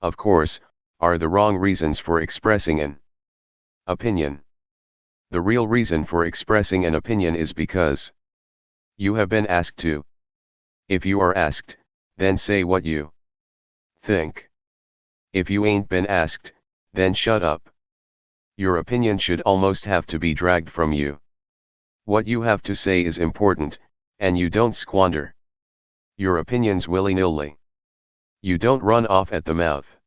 of course, are the wrong reasons for expressing an opinion. The real reason for expressing an opinion is because you have been asked to. If you are asked, then say what you think. If you ain't been asked, then shut up. Your opinion should almost have to be dragged from you. What you have to say is important, and you don't squander your opinions willy-nilly. You don't run off at the mouth.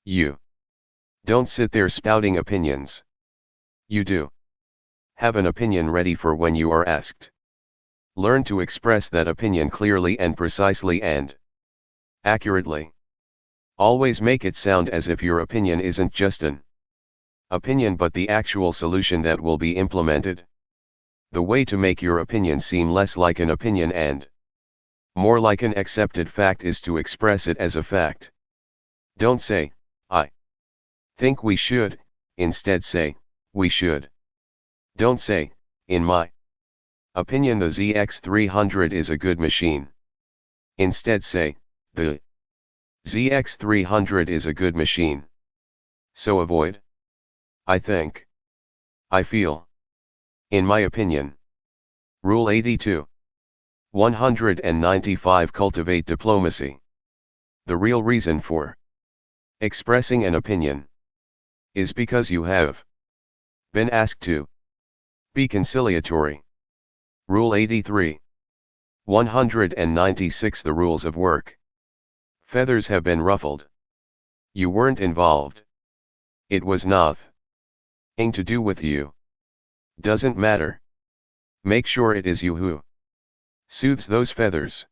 You don't sit there spouting opinions. You do have an opinion ready for when you are asked. Learn to express that opinion clearly and precisely and accurately. Always make it sound as if your opinion isn't just an opinion but the actual solution that will be implemented. The way to make your opinion seem less like an opinion and more like an accepted fact is to express it as a fact. Don't say, I think we should, instead say, we should. Don't say, in my opinion the ZX300 is a good machine. Instead say, the ZX300 is a good machine. So avoid I think, I feel, in my opinion. Rule 82. 195 Cultivate diplomacy. The real reason for expressing an opinion is because you have been asked to. Be conciliatory. Rule 83. 196 The rules of work. Feathers have been ruffled. You weren't involved. It was nothing to do with you. Doesn't matter. Make sure it is you who soothes those feathers.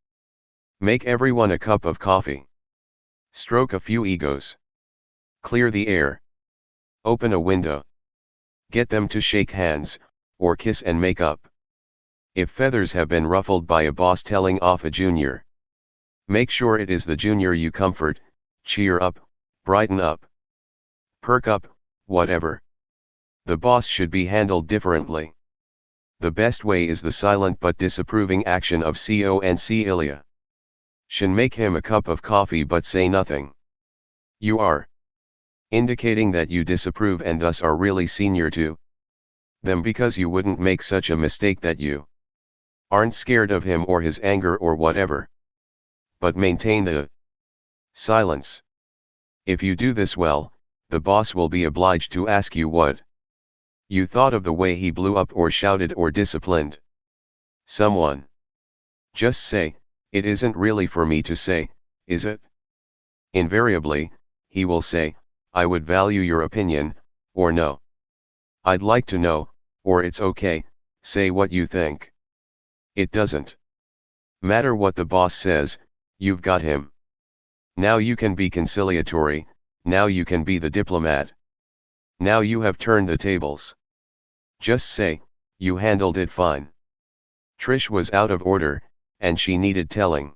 Make everyone a cup of coffee. Stroke a few egos. Clear the air. Open a window. Get them to shake hands, or kiss and make up. If feathers have been ruffled by a boss telling off a junior, make sure it is the junior you comfort, cheer up, brighten up, perk up, whatever. The boss should be handled differently. The best way is the silent but disapproving action of Conciliatory. Should make him a cup of coffee but say nothing. You are indicating that you disapprove and thus are really senior to them because you wouldn't make such a mistake, that you aren't scared of him or his anger or whatever. But maintain the silence. If you do this well, the boss will be obliged to ask you what you thought of the way he blew up or shouted or disciplined someone. Just say, it isn't really for me to say, is it? Invariably, he will say, I would value your opinion, or no, I'd like to know, or it's okay, say what you think. It doesn't matter what the boss says, you've got him. Now you can be conciliatory, now you can be the diplomat. Now you have turned the tables. Just say, you handled it fine. Trish was out of order, and she needed telling.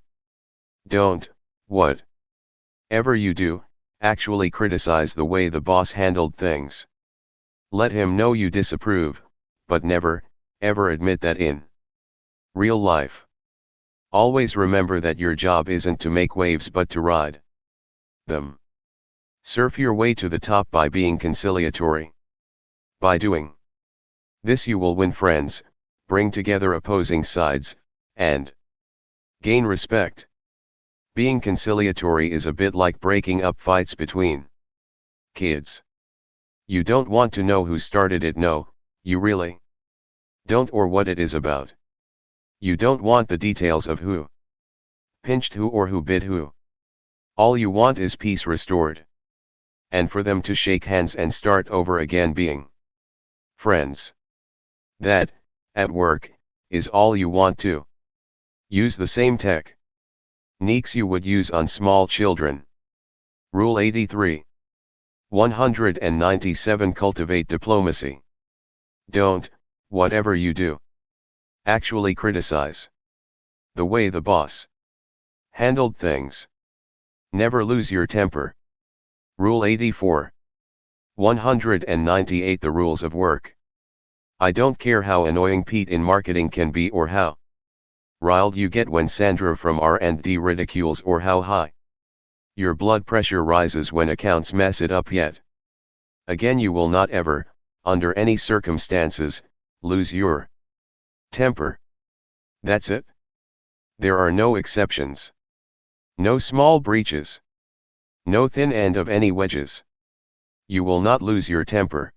Don't, whatever you do, actually criticize the way the boss handled things. Let him know you disapprove, but never, ever admit that in real life. Always remember that your job isn't to make waves but to ride them. Surf your way to the top by being conciliatory. By doing this you will win friends, bring together opposing sides, and gain respect. Being conciliatory is a bit like breaking up fights between kids. You don't want to know who started it, no, you really don't, or what it is about. You don't want the details of who pinched who or who bit who. All you want is peace restored. And for them to shake hands and start over again being friends. That, at work, is all you want to. Use the same techniques you would use on small children. Rule 83. 197 Cultivate diplomacy. Don't, whatever you do, actually criticize the way the boss handled things. Never lose your temper. Rule 84. 198 The rules of work. I don't care how annoying Pete in marketing can be, or how riled you get when Sandra from R&D ridicules, or how high Your blood pressure rises when accounts mess it up yet. Again, you will not ever, under any circumstances, lose your temper. That's it. There are no exceptions. No small breaches. No thin end of any wedges. You will not lose your temper.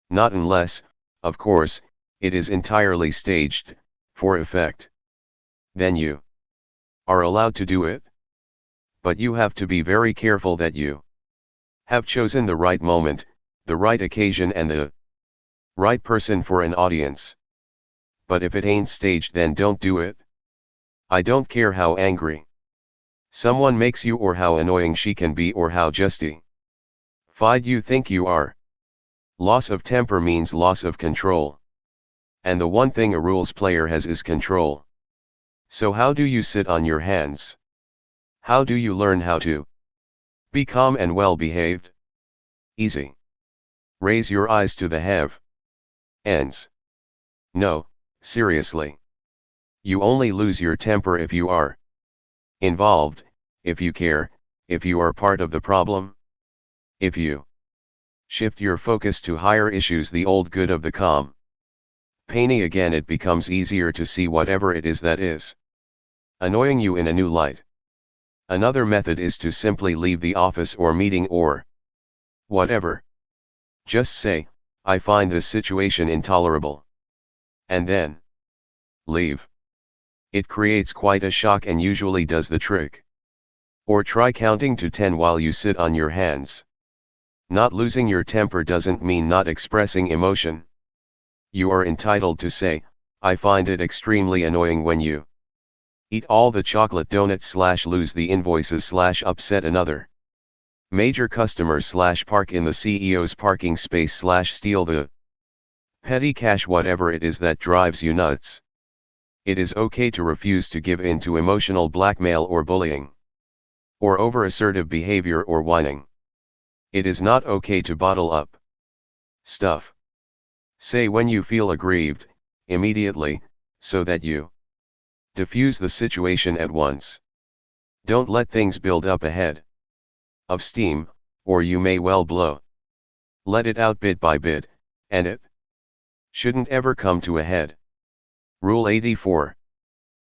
Not unless, of course, it is entirely staged, for effect. Then you are allowed to do it. But you have to be very careful that you have chosen the right moment, the right occasion, and the right person for an audience. But if it ain't staged, then don't do it. I don't care how angry someone makes you, or how annoying she can be, or how justified you think you are. Loss of temper means loss of control. And the one thing a rules player has is control. So how do you sit on your hands? How do you learn how to be calm and well behaved? Easy. Raise your eyes to the heavens. No, seriously. You only lose your temper if you are involved, if you care, if you are part of the problem. If you shift your focus to higher issues, the old good of the calm painting again, it becomes easier to see whatever it is that is annoying you in a new light. Another method is to simply leave the office or meeting or whatever. Just say, I find this situation intolerable. And then leave. It creates quite a shock and usually does the trick. Or try counting to 10 while you sit on your hands. Not losing your temper doesn't mean not expressing emotion. You are entitled to say, I find it extremely annoying when you eat all the chocolate donuts / lose the invoices / upset another major customer / park in the CEO's parking space / steal the petty cash, whatever it is that drives you nuts. It is okay to refuse to give in to emotional blackmail or bullying, or over-assertive behavior or whining. It is not okay to bottle up stuff. Say when you feel aggrieved, immediately, so that you diffuse the situation at once. Don't let things build up ahead of steam, or you may well blow. Let it out bit by bit, and it shouldn't ever come to a head. Rule 84.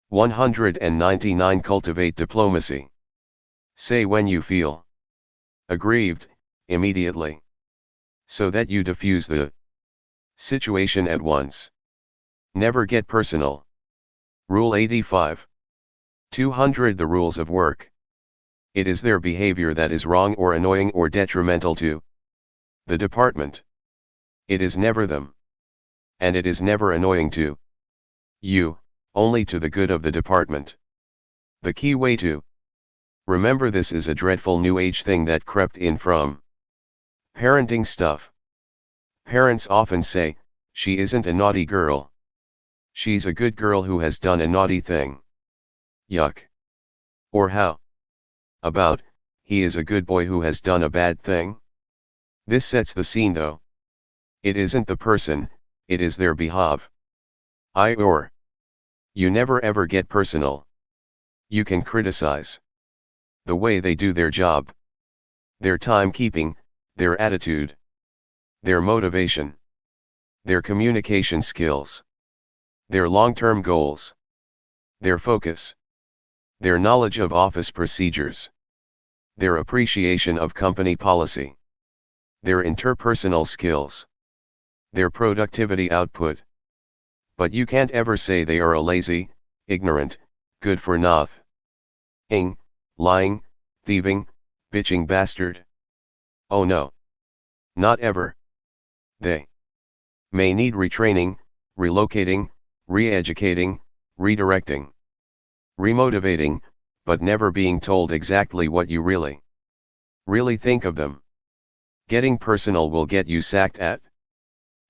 199 Cultivate diplomacy. Say when you feel aggrieved, immediately, so that you diffuse the situation at once. Never get personal. Rule 85. 200 The rules of work. It is their behavior that is wrong or annoying or detrimental to the department. It is never them. And it is never annoying to you, only to the good of the department. The key way to remember this is a dreadful new age thing that crept in from parenting stuff. Parents often say, she isn't a naughty girl. She's a good girl who has done a naughty thing. Yuck. Or how about, he is a good boy who has done a bad thing? This sets the scene though. It isn't the person, it is their behavior. Or you never ever get personal. You can criticize the way they do their job, their timekeeping, their attitude, their motivation, their communication skills, their long-term goals, their focus, their knowledge of office procedures, their appreciation of company policy, their interpersonal skills, their productivity output. But you can't ever say they are a lazy, ignorant, good-for-nothing, lying, thieving, bitching bastard. Oh no. Not ever. They may need retraining, relocating, re-educating, redirecting, remotivating, but never being told exactly what you really think of them. Getting personal will get you sacked at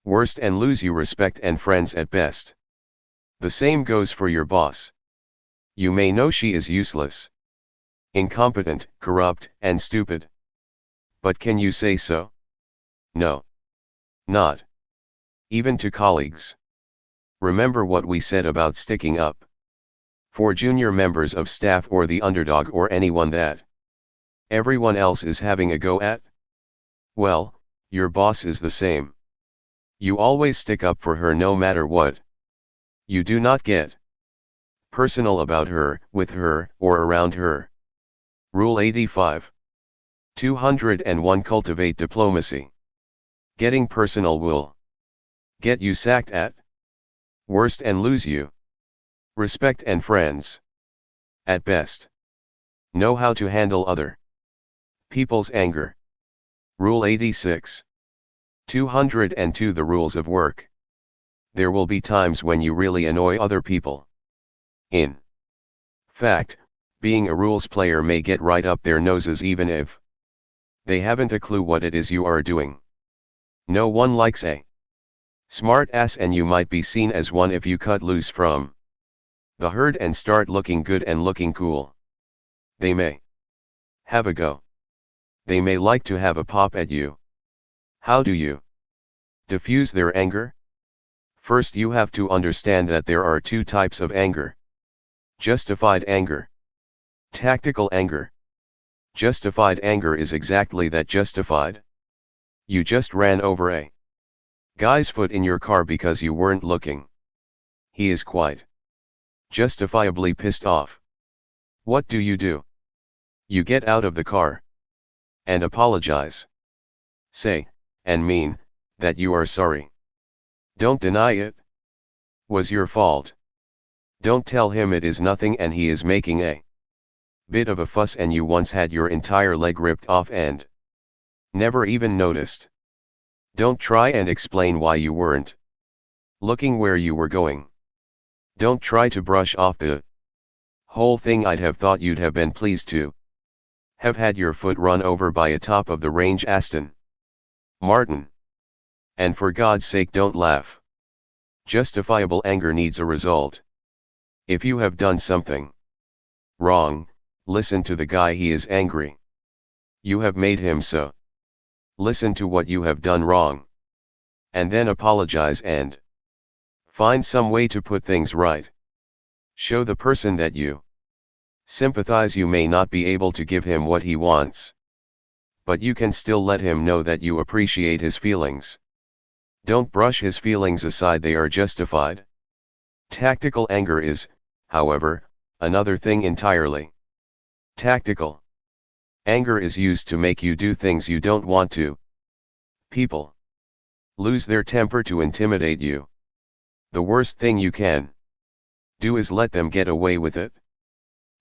worst and lose you respect and friends at best. The same goes for your boss. You may know she is useless, incompetent, corrupt, and stupid. But can you say so? No. Not even to colleagues. Remember what we said about sticking up for junior members of staff or the underdog or anyone that Everyone else is having a go at? Well, your boss is the same. You always stick up for her no matter what. You do not get personal about her, with her, or around her. Rule 85. 201 Cultivate diplomacy. Getting personal will get you sacked at worst and lose you respect and friends at best. Know how to handle other people's anger. Rule 86. 202 The rules of work. There will be times when you really annoy other people. In fact, being a rules player may get right up their noses even if they haven't a clue what it is you are doing. No one likes a smart ass, and you might be seen as one if you cut loose from the herd and start looking good and looking cool. They may have a go. They may like to have a pop at you. How do you diffuse their anger? First, you have to understand that there are two types of anger. Justified anger. Tactical anger. Justified anger is exactly that, justified. You just ran over a guy's foot in your car because you weren't looking. He is quite justifiably pissed off. What do? You get out of the car and apologize. Say, and mean, that you are sorry. Don't deny it was your fault. Don't tell him it is nothing and he is making a bit of a fuss and you once had your entire leg ripped off and never even noticed. Don't try and explain why you weren't looking where you were going. Don't try to brush off the whole thing. I'd have thought you'd have been pleased to have had your foot run over by a top of the range Aston Martin. And for God's sake, don't laugh. Justifiable anger needs a result. If you have done something wrong, listen to the guy, he is angry. You have made him so. Listen to what you have done wrong. And then apologize and find some way to put things right. Show the person that you sympathize. You may not be able to give him what he wants, but you can still let him know that you appreciate his feelings. Don't brush his feelings aside, they are justified. Tactical anger is, however, another thing entirely. Tactical anger is used to make you do things you don't want to. People lose their temper to intimidate you. The worst thing you can do is let them get away with it.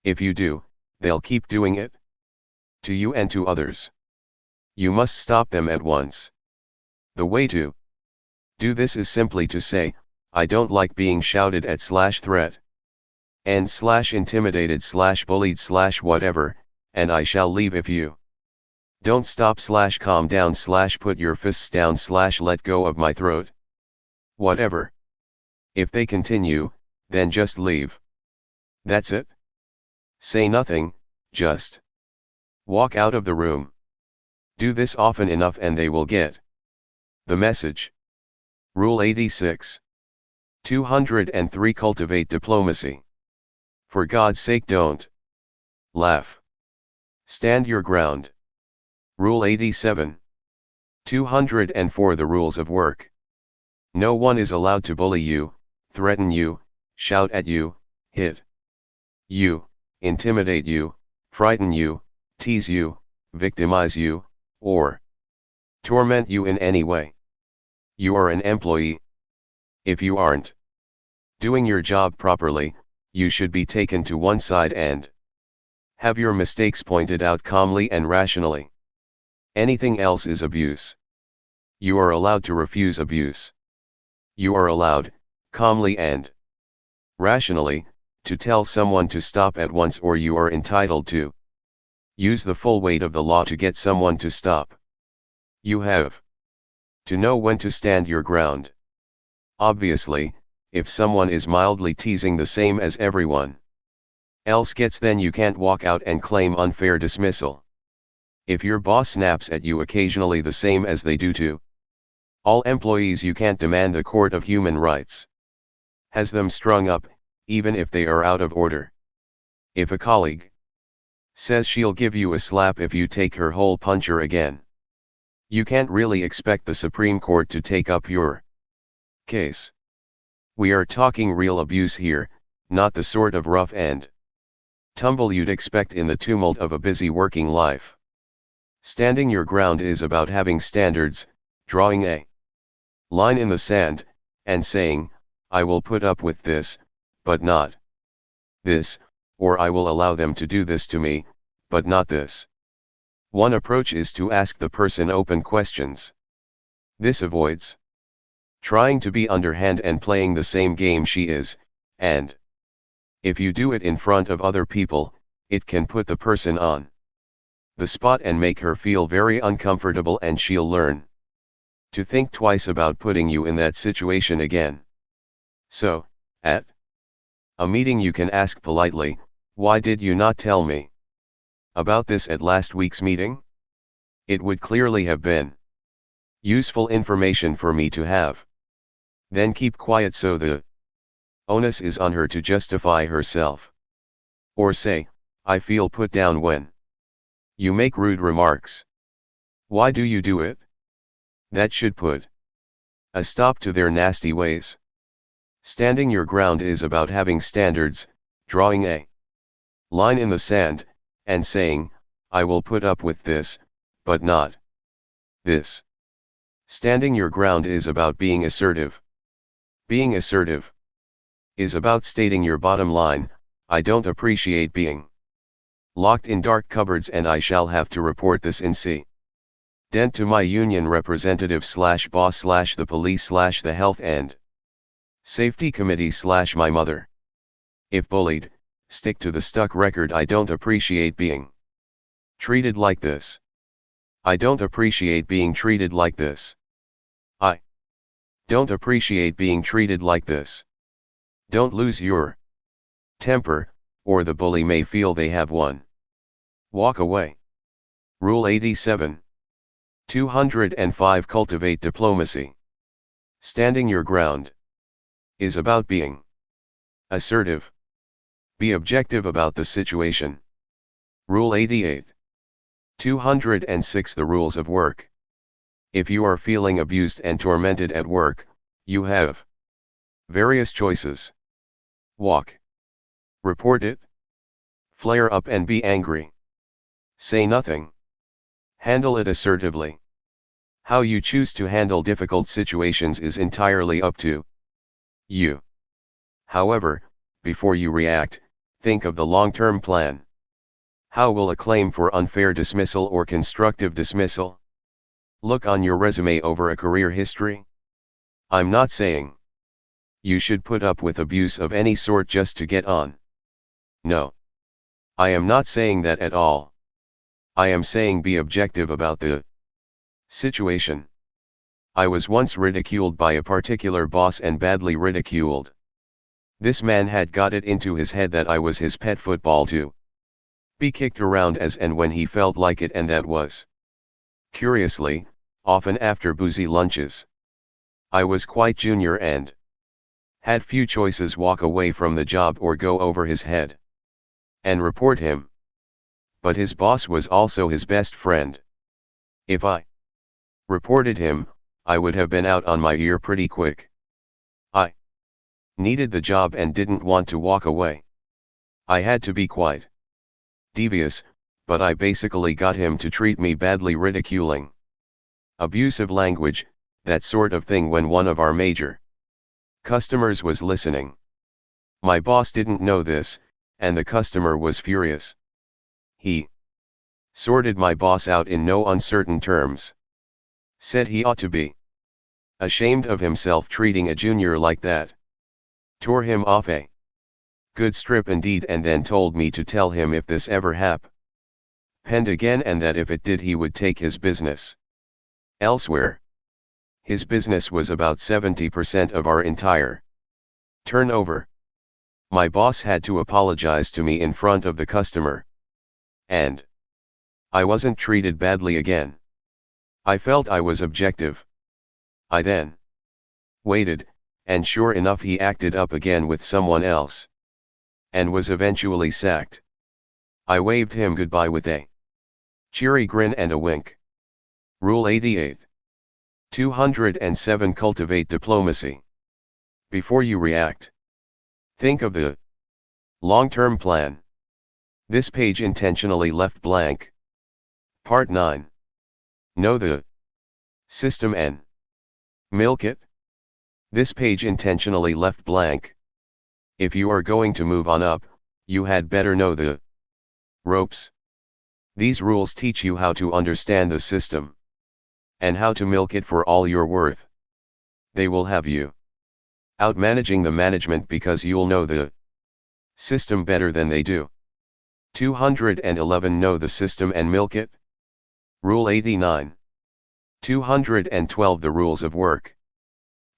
If you do, they'll keep doing it to you and to others. You must stop them at once. The way to do this is simply to say, I don't like being shouted at / threat and / intimidated / bullied / whatever, and I shall leave if you don't stop / calm down / put your fists down / let go of my throat. Whatever. If they continue, then just leave. That's it. Say nothing, just walk out of the room. Do this often enough and they will get the message. Rule 86. 203 Cultivate diplomacy. For God's sake, don't laugh. Stand your ground. Rule 87. 204 The rules of work. No one is allowed to bully you, threaten you, shout at you, hit you, intimidate you, frighten you, tease you, victimize you, or torment you in any way. You are an employee. If you aren't doing your job properly, you should be taken to one side and have your mistakes pointed out calmly and rationally. Anything else is abuse. You are allowed to refuse abuse. You are allowed, calmly and rationally, to tell someone to stop at once, or you are entitled to use the full weight of the law to get someone to stop. You have to know when to stand your ground. Obviously, if someone is mildly teasing the same as everyone else gets, then you can't walk out and claim unfair dismissal. If your boss snaps at you occasionally the same as they do to all employees, you can't demand the Court of Human Rights has them strung up, even if they are out of order. If a colleague Says she'll give you a slap if you take her hole puncher again. You can't really expect the Supreme Court to take up your case. We are talking real abuse here, not the sort of rough and tumble you'd expect in the tumult of a busy working life. Standing your ground is about having standards, drawing a line in the sand, and saying, I will put up with this, but not this, or I will allow them to do this to me, but not this. One approach is to ask the person open questions. This avoids trying to be underhand and playing the same game she is, and if you do it in front of other people, it can put the person on the spot and make her feel very uncomfortable, and she'll learn to think twice about putting you in that situation again. So, at a meeting you can ask politely, why did you not tell me about this at last week's meeting? It would clearly have been useful information for me to have. Then keep quiet so the onus is on her to justify herself. Or say, I feel put down when you make rude remarks. Why do you do it? That should put a stop to their nasty ways. Standing your ground is about having standards, drawing a line in the sand, and saying, I will put up with this, but not this. Standing your ground is about being assertive. Being assertive is about stating your bottom line, I don't appreciate being locked in dark cupboards and I shall have to report this in C. Dent to my union representative / boss / the police / the health and safety committee / my mother. If bullied, stick to the stuck record, I don't appreciate being treated like this. I don't appreciate being treated like this. I don't appreciate being treated like this. Don't lose your temper, or the bully may feel they have won. Walk away. Rule 87. 205 Cultivate diplomacy. Standing your ground is about being assertive. Be objective about the situation. Rule 88. 206 The rules of work. If you are feeling abused and tormented at work, you have various choices. Walk. Report it. Flare up and be angry. Say nothing. Handle it assertively. How you choose to handle difficult situations is entirely up to you. However, before you react, think of the long-term plan. How will a claim for unfair dismissal or constructive dismissal look on your resume over a career history? I'm not saying you should put up with abuse of any sort just to get on. No. I am not saying that at all. I am saying be objective about the situation. I was once ridiculed by a particular boss, and badly ridiculed. This man had got it into his head that I was his pet football to be kicked around as and when he felt like it, and that was, curiously, often after boozy lunches. I was quite junior and had few choices: walk away from the job or go over his head and report him. But his boss was also his best friend. If I reported him, I would have been out on my ear pretty quick. I needed the job and didn't want to walk away. I had to be quite devious, but I basically got him to treat me badly, ridiculing, abusive language, that sort of thing, when one of our major customers was listening. My boss didn't know this, and the customer was furious. He sorted my boss out in no uncertain terms. Said he ought to be ashamed of himself treating a junior like that. Tore him off a good strip indeed, and then told me to tell him if this ever happened again, and that if it did he would take his business elsewhere. His business was about 70% of our entire turnover. My boss had to apologize to me in front of the customer. And I wasn't treated badly again. I felt I was objective. I then waited, and sure enough he acted up again with someone else, and was eventually sacked. I waved him goodbye with a cheery grin and a wink. Rule 88. 207 Cultivate diplomacy. Before you react, think of the long-term plan. This page intentionally left blank. Part 9. Know the system and milk it. This page intentionally left blank. If you are going to move on up, you had better know the ropes. These rules teach you how to understand the system and how to milk it for all you're worth. They will have you outmanaging the management because you'll know the system better than they do. 211 Know the system and milk it. Rule 89. 212 The rules of work.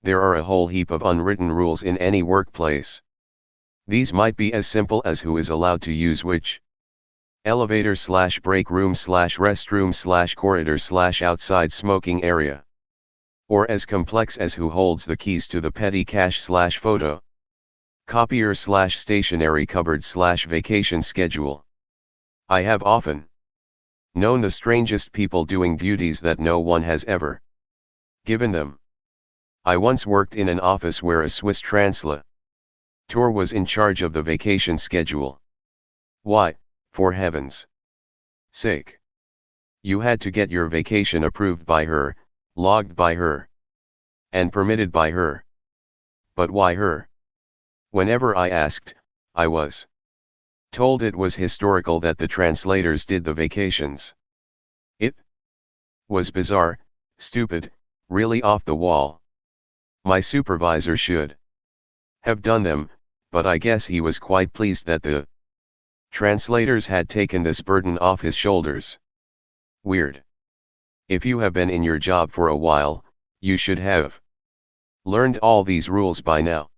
There are a whole heap of unwritten rules in any workplace. These might be as simple as who is allowed to use which elevator / break room / restroom / corridor / outside smoking area. Or as complex as who holds the keys to the petty cash / photo copier / stationery cupboard / vacation schedule. I have often known the strangest people doing duties that no one has ever given them. I once worked in an office where a Swiss translator was in charge of the vacation schedule. Why, for heaven's sake, you had to get your vacation approved by her, logged by her, and permitted by her. But why her? Whenever I asked, I was told it was historical that the translators did the vacations. It was bizarre, stupid, really off the wall. My supervisor should have done them, but I guess he was quite pleased that the translators had taken this burden off his shoulders. Weird. If you have been in your job for a while, you should have learned all these rules by now.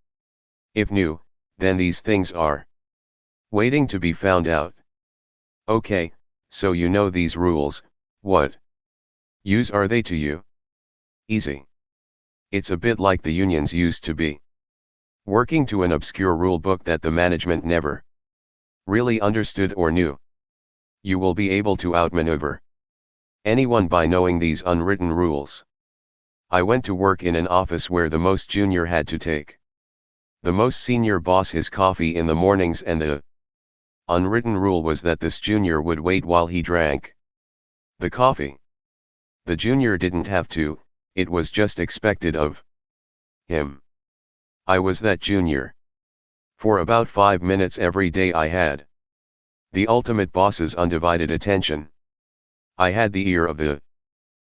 If new, then these things are waiting to be found out. Okay, so you know these rules. What use are they to you? Easy. It's a bit like the unions used to be. Working to an obscure rule book that the management never really understood or knew. You will be able to outmaneuver anyone by knowing these unwritten rules. I went to work in an office where the most junior had to take the most senior boss his coffee in the mornings, and the unwritten rule was that this junior would wait while he drank the coffee. The junior didn't have to, it was just expected of him. I was that junior. For about 5 minutes every day I had the ultimate boss's undivided attention. I had the ear of the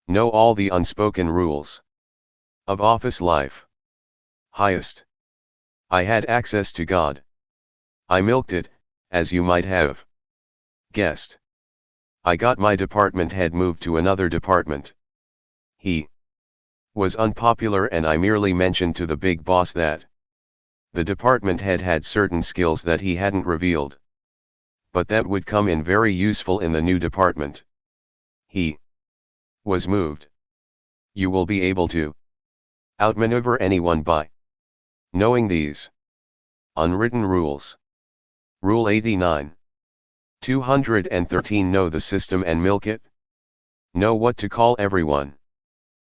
know all the unspoken rules of office life. Highest. I had access to God. I milked it, as you might have guessed. I got my department head moved to another department. He was unpopular, and I merely mentioned to the big boss that the department head had certain skills that he hadn't revealed, but that would come in very useful in the new department. He was moved. You will be able to outmaneuver anyone by knowing these unwritten rules. Rule 89. 213 Know the system and milk it. Know what to call everyone.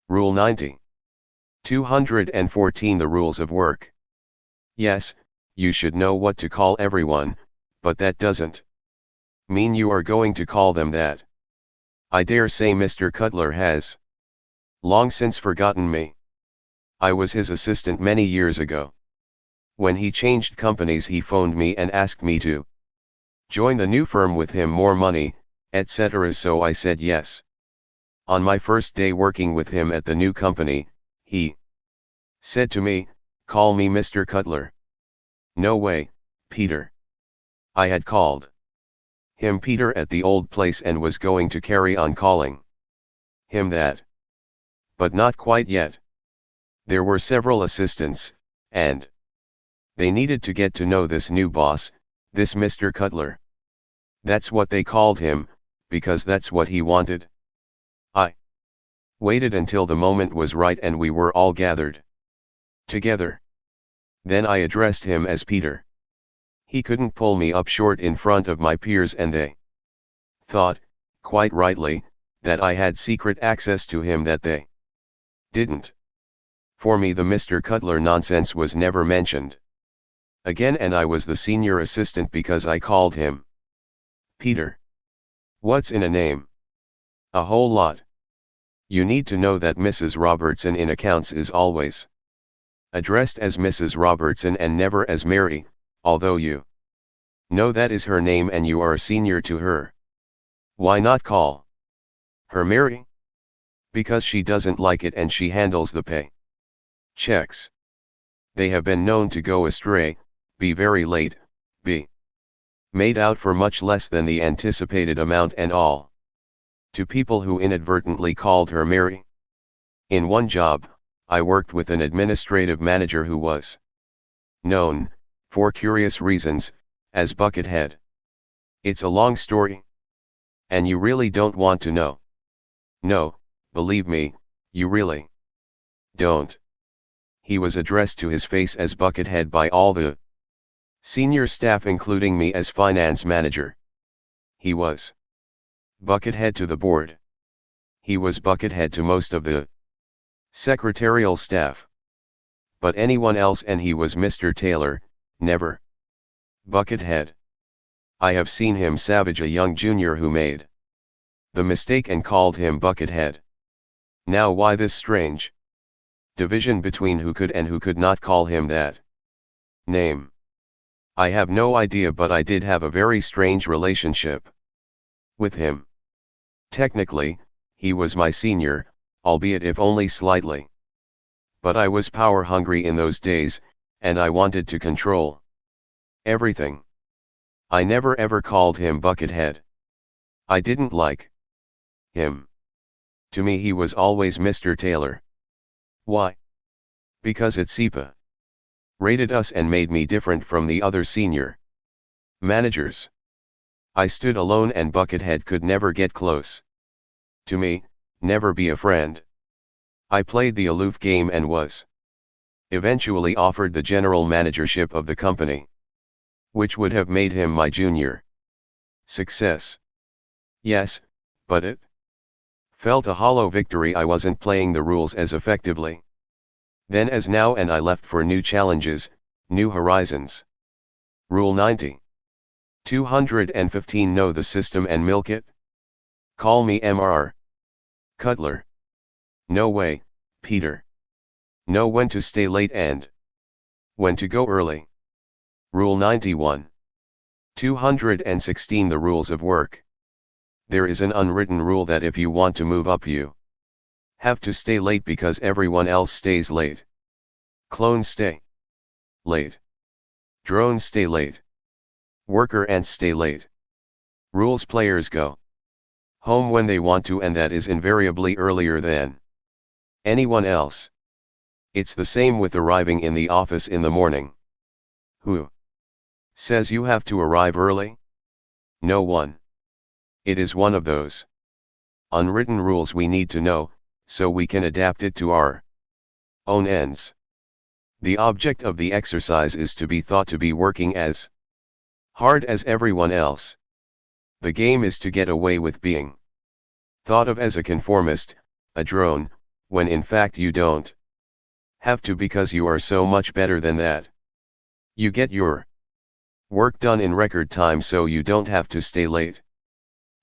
Rule 90. 214 The rules of work. Yes, you should know what to call everyone, but that doesn't mean you are going to call them that. I dare say Mr. Cutler has long since forgotten me. I was his assistant many years ago. When he changed companies, he phoned me and asked me to join the new firm with him, more money, etc. So I said yes. On my first day working with him at the new company, he said to me, "Call me Mr. Cutler." No way, Peter. I had called him Peter at the old place and was going to carry on calling him that. But not quite yet. There were several assistants, and they needed to get to know this new boss, this Mr. Cutler. That's what they called him, because that's what he wanted. I waited until the moment was right and we were all gathered together. Then I addressed him as Peter. He couldn't pull me up short in front of my peers, and they thought, quite rightly, that I had secret access to him that they didn't. For me the Mr. Cutler nonsense was never mentioned again, and I was the senior assistant because I called him Peter. What's in a name? A whole lot. You need to know that Mrs. Robertson in accounts is always addressed as Mrs. Robertson and never as Mary, although you know that is her name and you are senior to her. Why not call her Mary? Because she doesn't like it and she handles the pay checks. They have been known to go astray, be very late, be made out for much less than the anticipated amount, and all to people who inadvertently called her Mary. In one job, I worked with an administrative manager who was known, for curious reasons, as Buckethead. It's a long story. And you really don't want to know. No, believe me, you really don't. He was addressed to his face as Buckethead by all the senior staff, including me as finance manager. He was Buckethead to the board. He was Buckethead to most of the secretarial staff. But anyone else, and he was Mr. Taylor, never Buckethead. I have seen him savage a young junior who made the mistake and called him Buckethead. Now why this strange division between who could and who could not call him that name? I have no idea, but I did have a very strange relationship with him. Technically, he was my senior, albeit if only slightly. But I was power hungry in those days, and I wanted to control everything. I never ever called him Buckethead. I didn't like him. To me he was always Mr. Taylor. Why? Because it SEPA rated us and made me different from the other senior managers. I stood alone and Buckethead could never get close to me, never be a friend. I played the aloof game and was eventually offered the general managership of the company, which would have made him my junior success. Yes, but it felt a hollow victory. I wasn't playing the rules as effectively then as now, and I left for new challenges, new horizons. Rule 90. 215. Know the system and milk it? Call me Mr. Cutler. No way, Peter. Know when to stay late and when to go early. Rule 91. 216. The rules of work. There is an unwritten rule that if you want to move up, you have to stay late because everyone else stays late. Clones stay late. Drones stay late. Worker ants stay late. Rules players go home when they want to, and that is invariably earlier than anyone else. It's the same with arriving in the office in the morning. Who says you have to arrive early? No one. It is one of those unwritten rules we need to know, so we can adapt it to our own ends. The object of the exercise is to be thought to be working as hard as everyone else. The game is to get away with being thought of as a conformist, a drone, when in fact you don't have to, because you are so much better than that. You get your work done in record time so you don't have to stay late.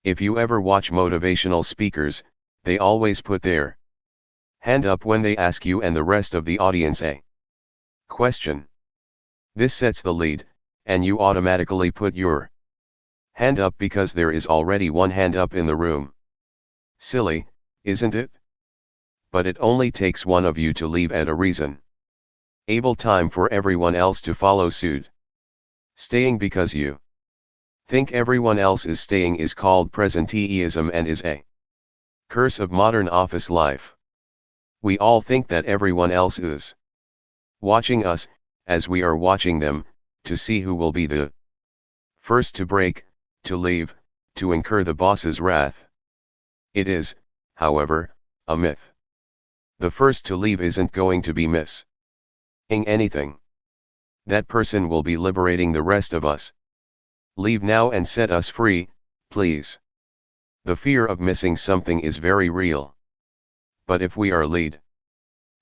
If you ever watch motivational speakers, they always put their hand up when they ask you and the rest of the audience a question. This sets the lead, and you automatically put your hand up because there is already one hand up in the room. Silly, isn't it? But it only takes one of you to leave at a reasonable time for everyone else to follow suit. Staying because you think everyone else is staying is called presenteeism and is a curse of modern office life. We all think that everyone else is watching us, as we are watching them, to see who will be the first to break, to leave, to incur the boss's wrath. It is, however, a myth. The first to leave isn't going to be missing anything. That person will be liberating the rest of us. Leave now and set us free, please. The fear of missing something is very real. But if we are leading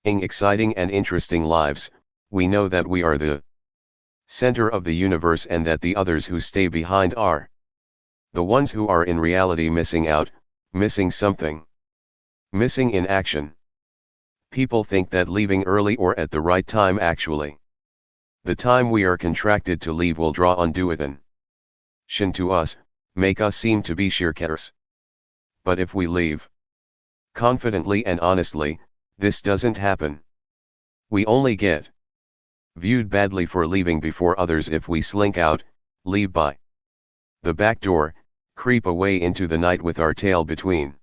exciting and interesting lives, we know that we are the center of the universe and that the others who stay behind are the ones who are in reality missing out, missing something. Missing in action. People think that leaving early or at the right time actually. The time we are contracted to leave will draw undue attention to us, make us seem to be shirkers. But if we leave confidently and honestly, this doesn't happen. We only get viewed badly for leaving before others if we slink out, leave by the back door, creep away into the night with our tail between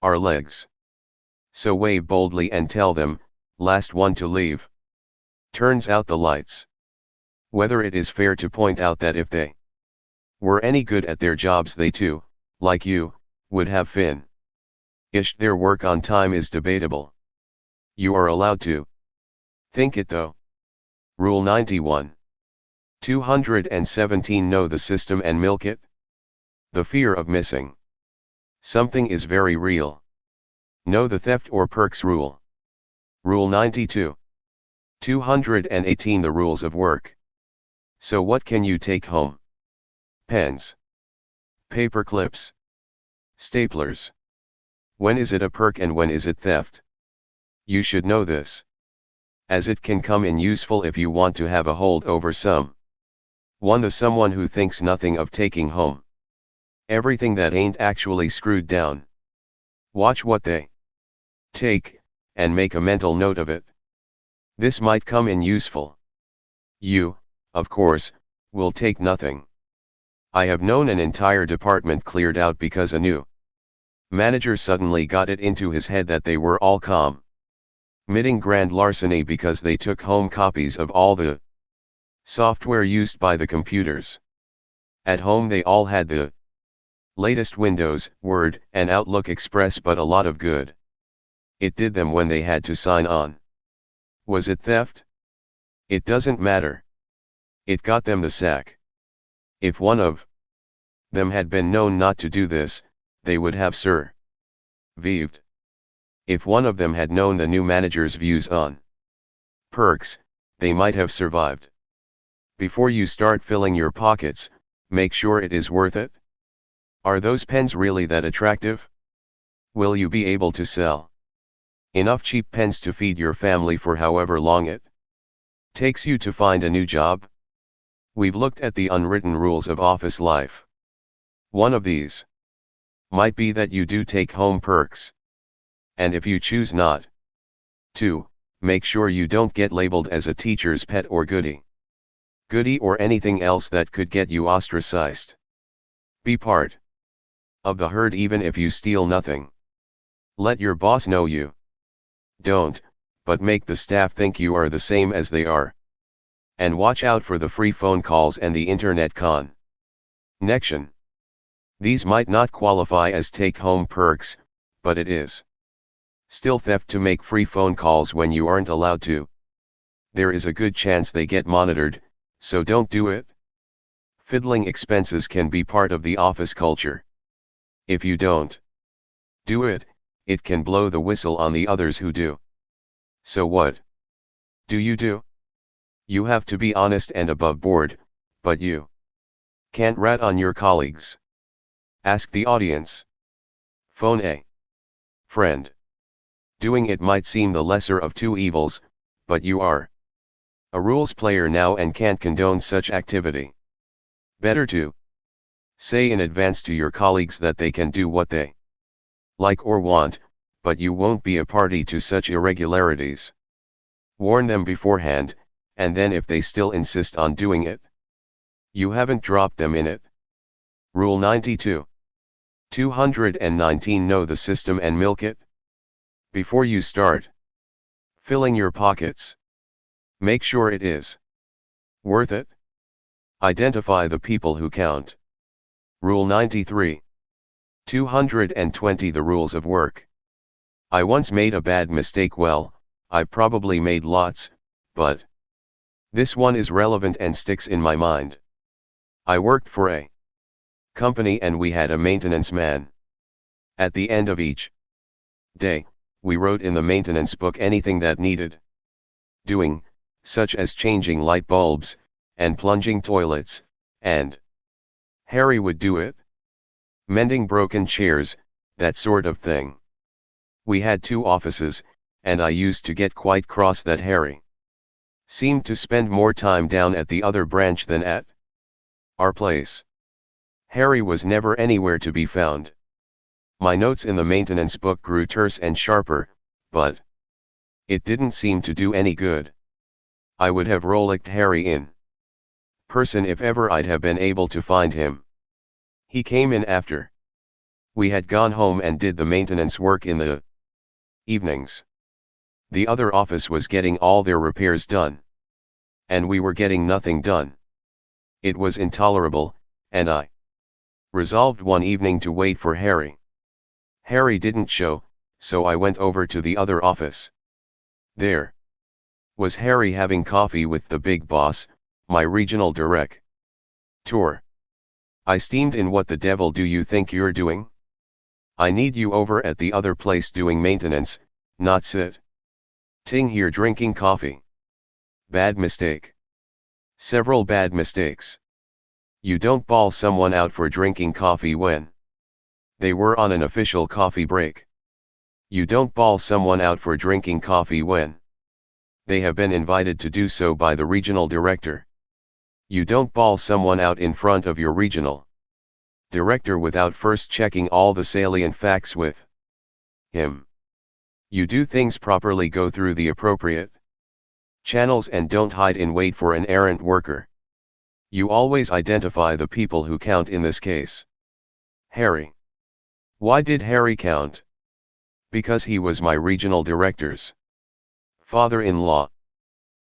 our legs. So wave boldly and tell them, last one to leave. Turns out the lights. Whether it is fair to point out that if they were any good at their jobs they too, like you, would have finished their work on time is debatable. You are allowed to think it though. Rule 91. 217 Know the system and milk it. The fear of missing something is very real. Know the theft or perks rule. Rule 92. 218 The rules of work. So what can you take home? Pens. Paper clips. Staplers. When is it a perk and when is it theft? You should know this, as it can come in useful if you want to have a hold over someone who thinks nothing of taking home everything that ain't actually screwed down. Watch what they take, and make a mental note of it. This might come in useful. You, of course, will take nothing. I have known an entire department cleared out because a new manager suddenly got it into his head that they were all committing grand larceny because they took home copies of all the software used by the computers. At home they all had the latest Windows, Word, and Outlook Express, but a lot of good it did them when they had to sign on. Was it theft? It doesn't matter. It got them the sack. If one of them had been known not to do this, they would have survived. If one of them had known the new manager's views on perks, they might have survived. Before you start filling your pockets, make sure it is worth it. Are those pens really that attractive? Will you be able to sell enough cheap pens to feed your family for however long it takes you to find a new job? We've looked at the unwritten rules of office life. One of these might be that you do take home perks. And if you choose not to, make sure you don't get labeled as a teacher's pet or goody or anything else that could get you ostracized. Be part of the herd even if you steal nothing. Let your boss know you don't, but make the staff think you are the same as they are. And watch out for the free phone calls and the internet connection. These might not qualify as take-home perks, but it is still theft to make free phone calls when you aren't allowed to. There is a good chance they get monitored, so don't do it. Fiddling expenses can be part of the office culture. If you don't do it, it can blow the whistle on the others who do. So what do? You have to be honest and above board, but you can't rat on your colleagues. Ask the audience. Phone a friend. Doing it might seem the lesser of two evils, but you are a rules player now and can't condone such activity. Better to say in advance to your colleagues that they can do what they like or want, but you won't be a party to such irregularities. Warn them beforehand, and then if they still insist on doing it, you haven't dropped them in it. Rule 92. 219 Know the system and milk it. Before you start filling your pockets, make sure it is worth it. Identify the people who count. Rule 93. 220 The rules of work. I once made a bad mistake. Well, I probably made lots, but This one is relevant and sticks in my mind. I worked for a company and we had a maintenance man. At the end of each day, we wrote in the maintenance book anything that needed doing, such as changing light bulbs, and plunging toilets, and Harry would do it. Mending broken chairs, that sort of thing. We had 2 offices, and I used to get quite cross that Harry seemed to spend more time down at the other branch than at our place. Harry was never anywhere to be found. My notes in the maintenance book grew terse and sharper, but it didn't seem to do any good. I would have rollicked Harry in person if ever I'd have been able to find him. He came in after we had gone home and did the maintenance work in the evenings. The other office was getting all their repairs done. And we were getting nothing done. It was intolerable, and I resolved one evening to wait for Harry. Harry didn't show, so I went over to the other office. There was Harry having coffee with the big boss, my regional director. I steamed in. What the devil do you think you're doing? I need you over at the other place doing maintenance, not sitting here drinking coffee. Bad mistake. Several bad mistakes. You don't bawl someone out for drinking coffee when they were on an official coffee break. You don't bawl someone out for drinking coffee when they have been invited to do so by the regional director. You don't bawl someone out in front of your regional director without first checking all the salient facts with him. You do things properly, go through the appropriate channels and don't hide in wait for an errant worker. You always identify the people who count, in this case Harry. Why did Harry count? Because he was my regional director's father-in-law.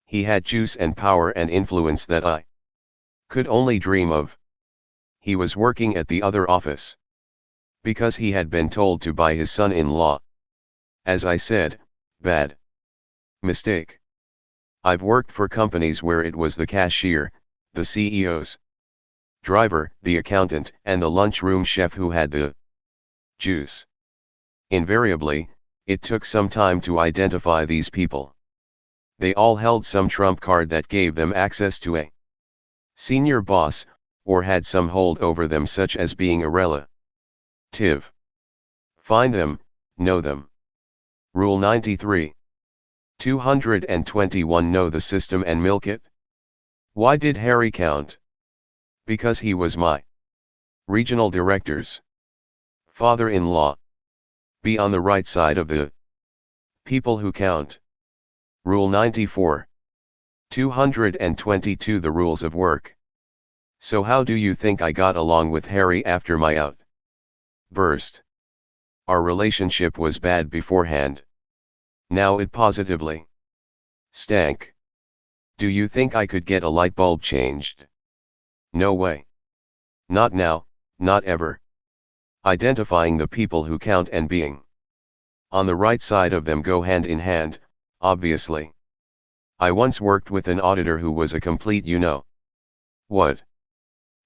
He had juice and power and influence that I could only dream of. He was working at the other office because he had been told to by his son-in-law. As I said, bad mistake. I've worked for companies where it was the cashier, the CEO's driver, the accountant, and the lunchroom chef who had the juice. Invariably, it took some time to identify these people. They all held some trump card that gave them access to a senior boss, or had some hold over them, such as being a relative. Find them, know them. Rule 93. 221. Know the system and milk it. Why did Harry count? Because he was my regional director's father-in-law. Be on the right side of the people who count. Rule 94. 222. The rules of work. So how do you think I got along with Harry after my outburst? Our relationship was bad beforehand. Now it positively stank. Do you think I could get a light bulb changed? No way. Not now, not ever. Identifying the people who count and being on the right side of them go hand in hand, obviously. I once worked with an auditor who was a complete you-know-what.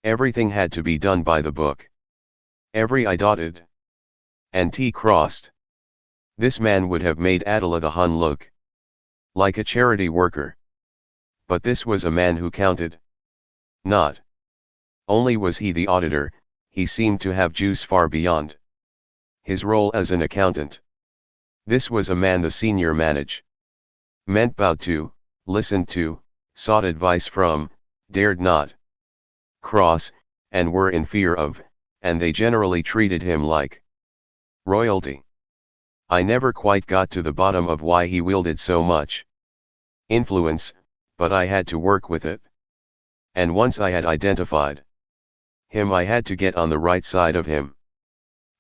Everything had to be done by the book. Every I dotted and T crossed. This man would have made Adela the Hun look like a charity worker. But this was a man who counted. Not only was he the auditor, he seemed to have juice far beyond his role as an accountant. This was a man the senior management bowed to, listened to, sought advice from, dared not cross, and were in fear of, and they generally treated him like royalty. I never quite got to the bottom of why he wielded so much influence, but I had to work with it. And once I had identified him, I had to get on the right side of him.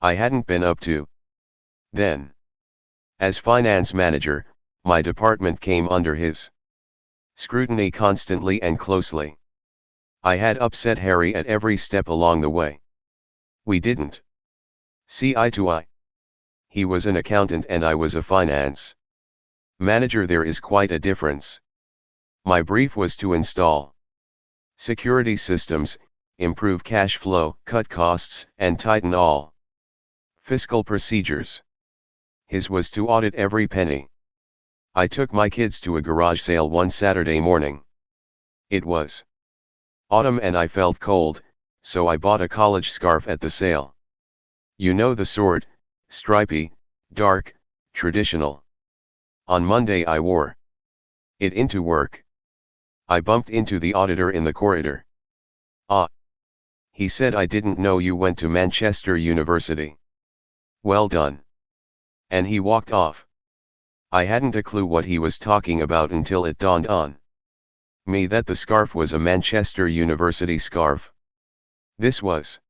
I hadn't been up to then. As finance manager, my department came under his scrutiny constantly and closely. I had upset Harry at every step along the way. We didn't see eye to eye. He was an accountant and I was a finance manager. There is quite a difference. My brief was to install security systems, improve cash flow, cut costs, and tighten all fiscal procedures. His was to audit every penny. I took my kids to a garage sale one Saturday morning. It was autumn and I felt cold, so I bought a college scarf at the sale. You know the sort, stripy, dark, traditional. On Monday I wore it into work. I bumped into the auditor in the corridor. "Ah," he said, "I didn't know you went to Manchester University. Well done." And he walked off. I hadn't a clue what he was talking about until it dawned on me that the scarf was a Manchester University scarf. This was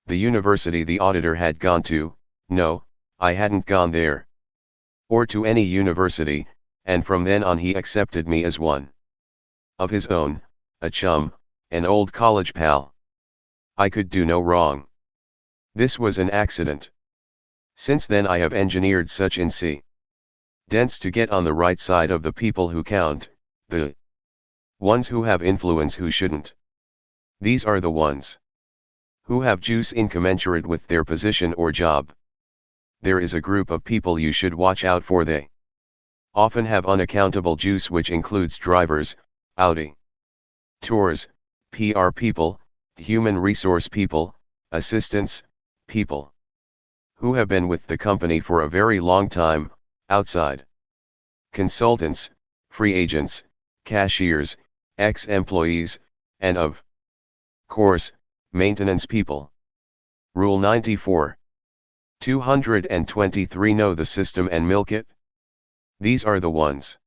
the university the auditor had gone to. No, I hadn't gone there. Or to any university, and from then on he accepted me as one of his own, a chum, an old college pal. I could do no wrong. This was an accident. Since then I have engineered such incidents to get on the right side of the people who count, the ones who have influence who shouldn't. These are the ones who have juice incommensurate with their position or job. There is a group of people you should watch out for. They often have unaccountable juice, which includes drivers, Audi tours, PR people, human resource people, assistants, people who have been with the company for a very long time, outside consultants, free agents, cashiers, ex-employees, and of course, maintenance people. Rule 94. 223. Know the system and milk it. These are the ones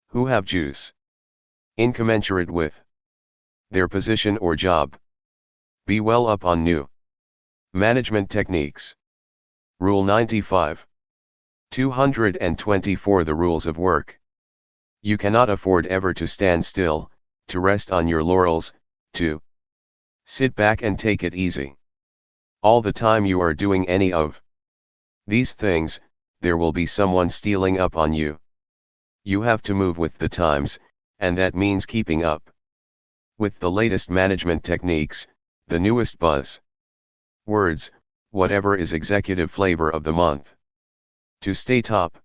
who have juice incommensurate with their position or job. Be well up on new management techniques. Rule 95. 224. The rules of work. You cannot afford ever to stand still, to rest on your laurels, to sit back and take it easy. All the time you are doing any of these things, there will be someone stealing up on you. You have to move with the times, and that means keeping up with the latest management techniques, the newest buzz words, whatever is executive flavor of the month. To stay top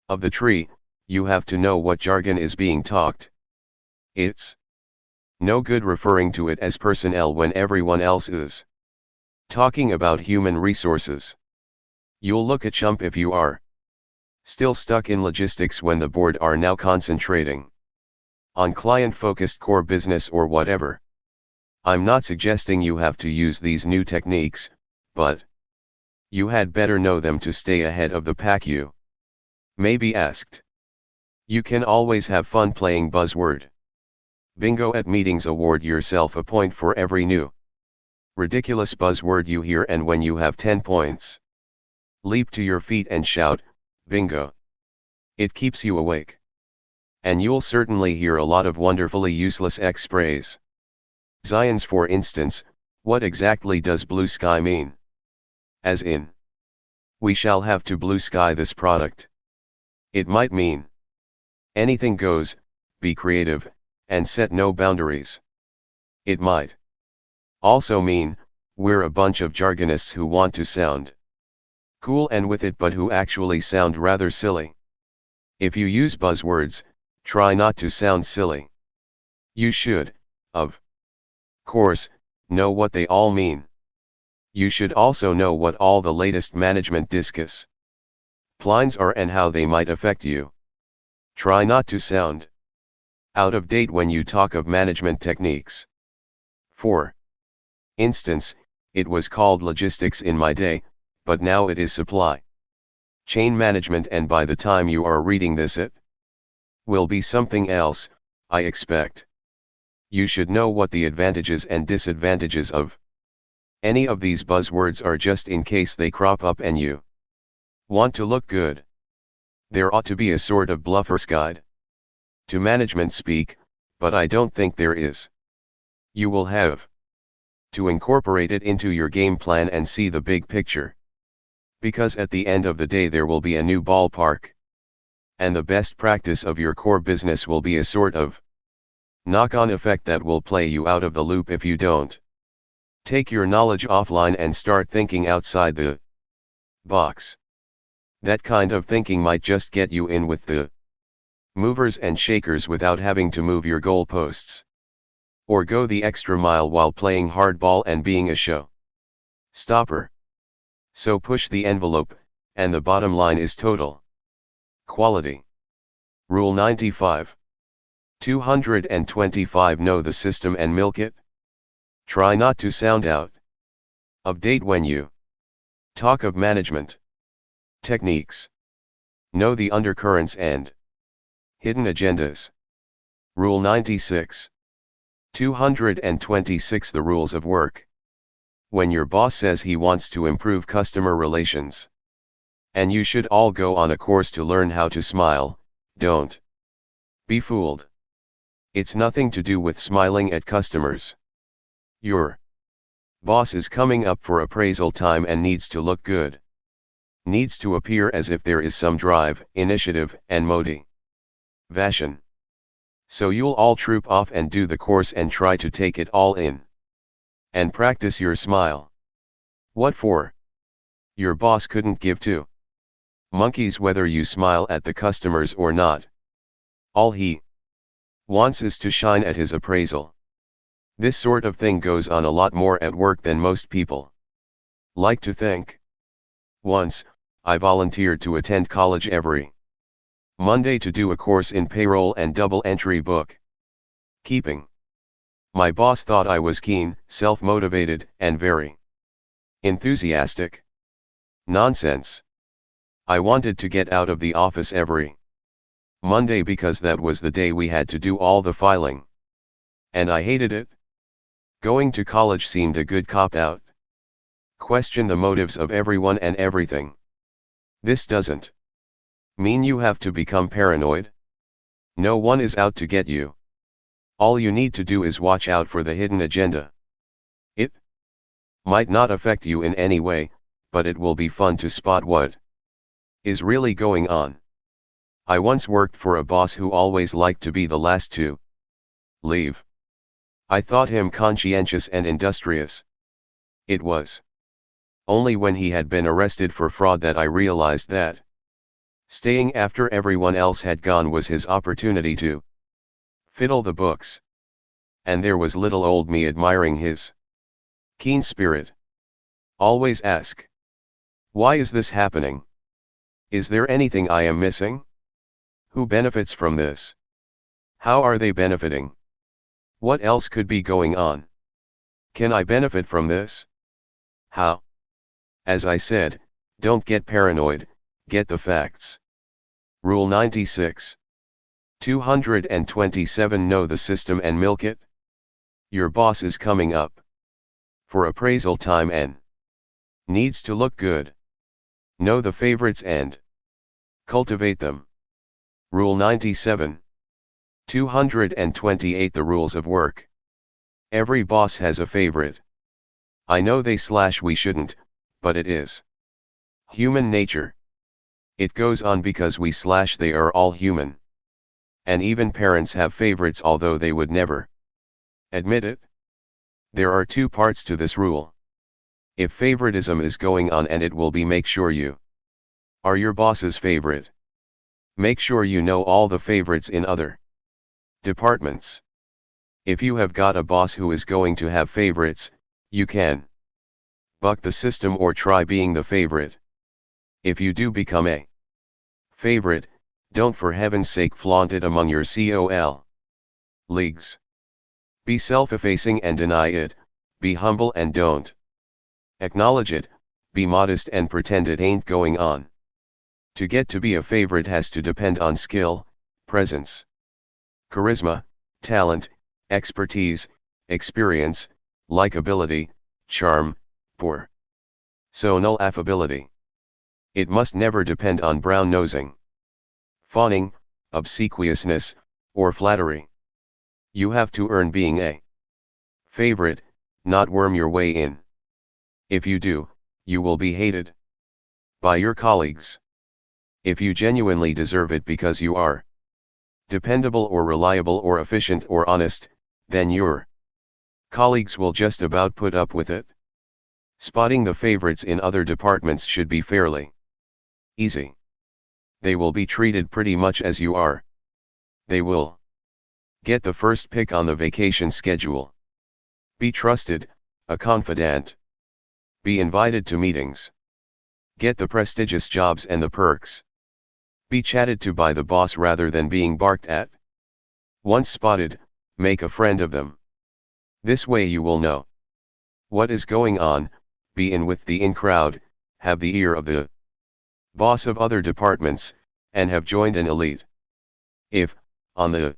of the tree, you have to know what jargon is being talked. It's no good referring to it as personnel when everyone else is talking about human resources. You'll look a chump if you are still stuck in logistics when the board are now concentrating on client-focused core business or whatever. I'm not suggesting you have to use these new techniques, but you had better know them to stay ahead of the pack. You may be asked. You can always have fun playing Buzzword Bingo at meetings. Award yourself a point for every new ridiculous buzzword you hear, and when you have 10 points, leap to your feet and shout, "Bingo!" It keeps you awake. And you'll certainly hear a lot of wonderfully useless expressions. For instance, what exactly does blue sky mean? As in, we shall have to blue sky this product. It might mean anything goes, be creative, and set no boundaries. It might also mean, we're a bunch of jargonists who want to sound cool and with it but who actually sound rather silly. If you use buzzwords, try not to sound silly. You should, of course, know what they all mean. You should also know what all the latest management discussions are and how they might affect you. Try not to sound out of date when you talk of management techniques. For instance, it was called logistics in my day, but now it is supply chain management, and by the time you are reading this it will be something else, I expect. You should know what the advantages and disadvantages of any of these buzzwords are, just in case they crop up and you want to look good. There ought to be a sort of bluffer's guide to management speak, but I don't think there is. You will have to incorporate it into your game plan and see the big picture. Because at the end of the day there will be a new ballpark and the best practice of your core business will be a sort of knock-on effect that will play you out of the loop if you don't take your knowledge offline and start thinking outside the box. That kind of thinking might just get you in with the movers and shakers without having to move your goalposts, or go the extra mile while playing hardball and being a show stopper. So push the envelope, and the bottom line is total quality. Rule 95. 225 Know the system and milk it. Try not to sound out of date when you talk of management techniques. Know the undercurrents and hidden agendas. Rule 96. 226 The rules of work. When your boss says he wants to improve customer relations, and you should all go on a course to learn how to smile, don't be fooled. It's nothing to do with smiling at customers. Your boss is coming up for appraisal time and needs to look good. Needs to appear as if there is some drive, initiative, and motivation. So you'll all troop off and do the course and try to take it all in. And practice your smile. What for? Your boss couldn't give two monkeys whether you smile at the customers or not. All he wants is to shine at his appraisal. This sort of thing goes on a lot more at work than most people like to think. Once, I volunteered to attend college every Monday to do a course in payroll and double entry book keeping. My boss thought I was keen, self-motivated, and very enthusiastic. Nonsense. I wanted to get out of the office every Monday because that was the day we had to do all the filing. And I hated it. Going to college seemed a good cop-out. Question the motives of everyone and everything. This doesn't mean you have to become paranoid. No one is out to get you. All you need to do is watch out for the hidden agenda. It might not affect you in any way, but it will be fun to spot what is really going on. I once worked for a boss who always liked to be the last to leave. I thought him conscientious and industrious. It was only when he had been arrested for fraud that I realized that staying after everyone else had gone was his opportunity to fiddle the books. And there was little old me admiring his keen spirit. Always ask, why is this happening? Is there anything I am missing? Who benefits from this? How are they benefiting? What else could be going on? Can I benefit from this? How? As I said, don't get paranoid, get the facts. Rule 96. 227 Know the system and milk it. Your boss is coming up for appraisal time and needs to look good. Know the favorites and cultivate them. Rule 97. 228 The rules of work. Every boss has a favorite. I know we shouldn't, but it is human nature. It goes on because they are all human. And even parents have favorites, although they would never admit it. There are two parts to this rule. If favoritism is going on, and it will be, make sure you are your boss's favorite. Make sure you know all the favorites in other departments. If you have got a boss who is going to have favorites, you can buck the system or try being the favorite. If you do become a favorite, don't for heaven's sake flaunt it among your colleagues. Be self-effacing and deny it, be humble and don't acknowledge it, be modest and pretend it ain't going on. To get to be a favorite has to depend on skill, presence, charisma, talent, expertise, experience, likability, charm, personal affability. It must never depend on brown-nosing, fawning, obsequiousness, or flattery. You have to earn being a favorite, not worm your way in. If you do, you will be hated by your colleagues. If you genuinely deserve it because you are dependable or reliable or efficient or honest, then your colleagues will just about put up with it. Spotting the favorites in other departments should be fairly easy. They will be treated pretty much as you are. They will get the first pick on the vacation schedule. Be trusted, a confidant. Be invited to meetings. Get the prestigious jobs and the perks. Be chatted to by the boss rather than being barked at. Once spotted, make a friend of them. This way you will know what is going on, be in with the in crowd, have the ear of the boss of other departments, and have joined an elite. If, on the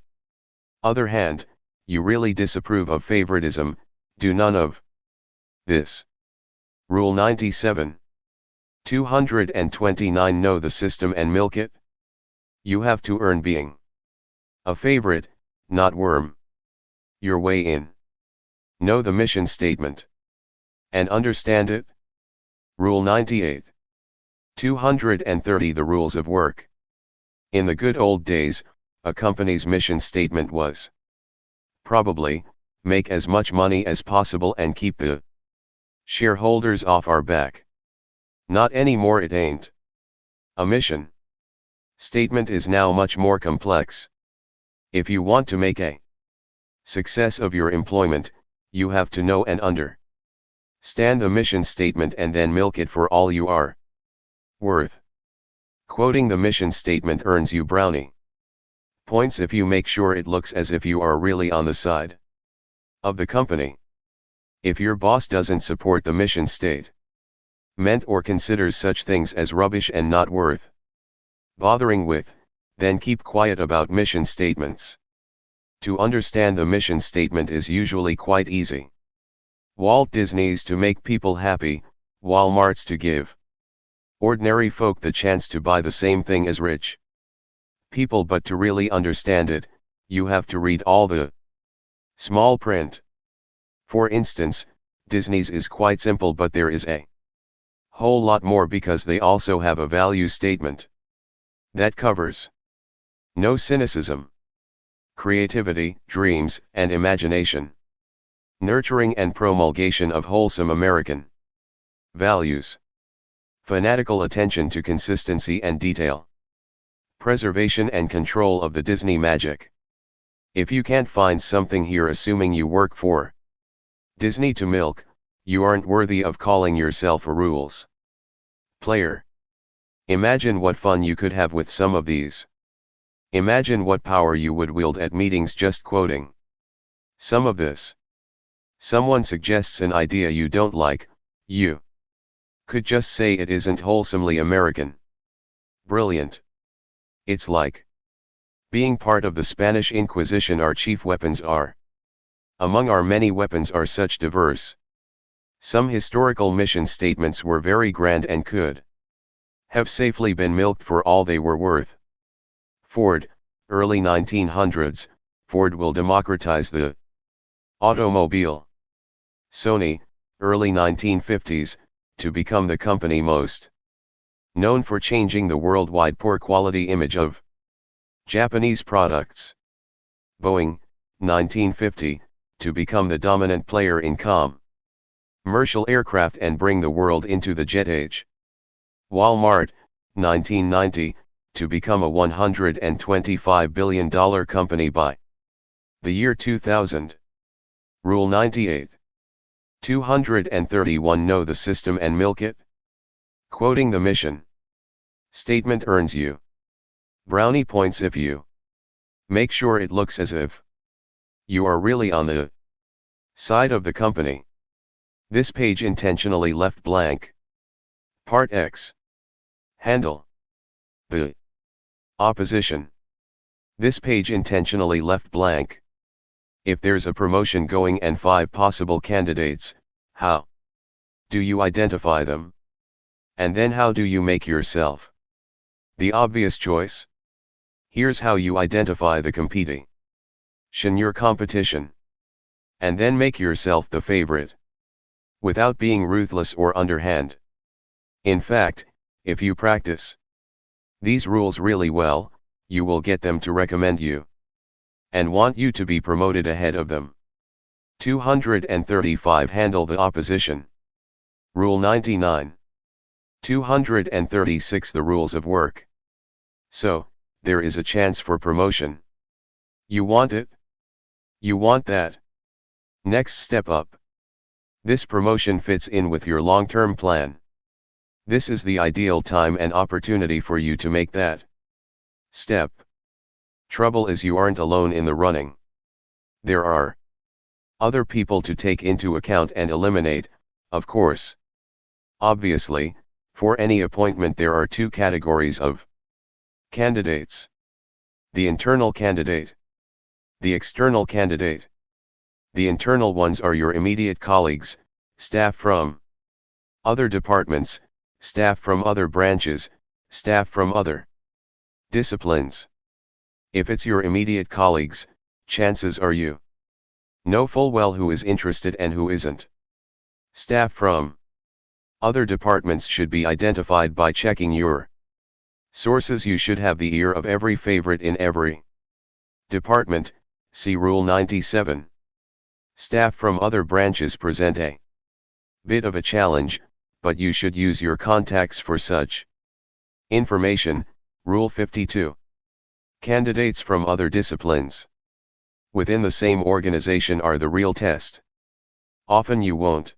other hand, you really disapprove of favoritism, do none of this. Rule 97. 229 Know the system and milk it. You have to earn being a favorite, not worm your way in. Know the mission statement and understand it. Rule 98. 230 The rules of work. In the good old days, a company's mission statement was probably, make as much money as possible and keep the shareholders off our back. Not anymore, it ain't. A mission statement is now much more complex. If you want to make a success of your employment, you have to know and understand the mission statement and then milk it for all you are worth. Quoting the mission statement earns you brownie points if you make sure it looks as if you are really on the side of the company. If your boss doesn't support the mission statement or considers such things as rubbish and not worth bothering with, then keep quiet about mission statements. To understand the mission statement is usually quite easy. Walt Disney's to make people happy, Walmart's to give ordinary folk the chance to buy the same thing as rich people, but to really understand it, you have to read all the small print. For instance, Disney's is quite simple, but there is a whole lot more because they also have a value statement that covers no cynicism, creativity, dreams, and imagination, nurturing and promulgation of wholesome American values, fanatical attention to consistency and detail, preservation and control of the Disney magic. If you can't find something here, assuming you work for Disney to milk, you aren't worthy of calling yourself a rules player. Imagine what fun you could have with some of these. Imagine what power you would wield at meetings just quoting some of this. Someone suggests an idea you don't like, you could just say it isn't wholesomely American. Brilliant. It's like being part of the Spanish Inquisition. Our chief weapons are among our many weapons are such diverse. Some historical mission statements were very grand and could have safely been milked for all they were worth. Ford, early 1900s, Ford will democratize the automobile. Sony, early 1950s, to become the company most known for changing the worldwide poor quality image of Japanese products. Boeing, 1950, to become the dominant player in commercial aircraft and bring the world into the jet age. Walmart, 1990, to become a $125 billion company by the year 2000. Rule 98. 231 Know the system and milk it. Quoting the mission statement earns you brownie points if you make sure it looks as if you are really on the side of the company. This page intentionally left blank. Part X. Handle the opposition. This page intentionally left blank. If there's a promotion going and 5 possible candidates, how do you identify them? And then how do you make yourself the obvious choice? Here's how you identify the competing your competition. And then make yourself the favorite, without being ruthless or underhand. In fact, if you practice these rules really well, you will get them to recommend you and want you to be promoted ahead of them. 235 Handle the opposition. Rule 99. 236 The rules of work. So, there is a chance for promotion. You want it? You want that? Next step up. This promotion fits in with your long-term plan. This is the ideal time and opportunity for you to make that step. Trouble is you aren't alone in the running. There are other people to take into account and eliminate, of course. Obviously, for any appointment there are two categories of candidates. The internal candidate. The external candidate. The internal ones are your immediate colleagues, staff from other departments, staff from other branches, staff from other disciplines. If it's your immediate colleagues, chances are you know full well who is interested and who isn't. Staff from other departments should be identified by checking your sources. You should have the ear of every favorite in every department, see Rule 97. Staff from other branches present a bit of a challenge, but you should use your contacts for such information, Rule 52. Candidates from other disciplines within the same organization are the real test. Often you won't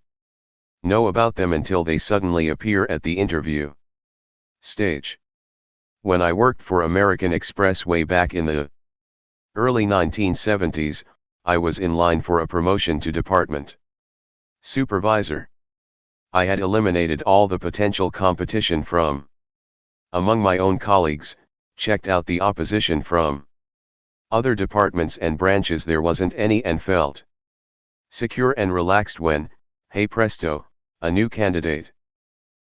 know about them until they suddenly appear at the interview stage. When I worked for American Express way back in the early 1970s, I was in line for a promotion to department supervisor. I had eliminated all the potential competition from among my own colleagues, checked out the opposition from other departments and branches. There wasn't any, and felt secure and relaxed when, hey presto, a new candidate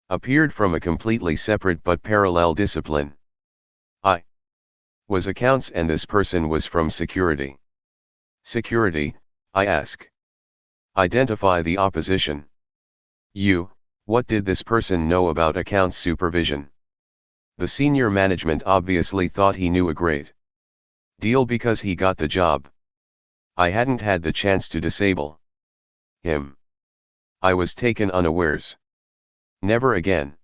appeared from a completely separate but parallel discipline. I was accounts and this person was from security. Security, I ask. Identify the opposition. You, what did this person know about accounts supervision? The senior management obviously thought he knew a great deal because he got the job. I hadn't had the chance to disable him. I was taken unawares. Never again.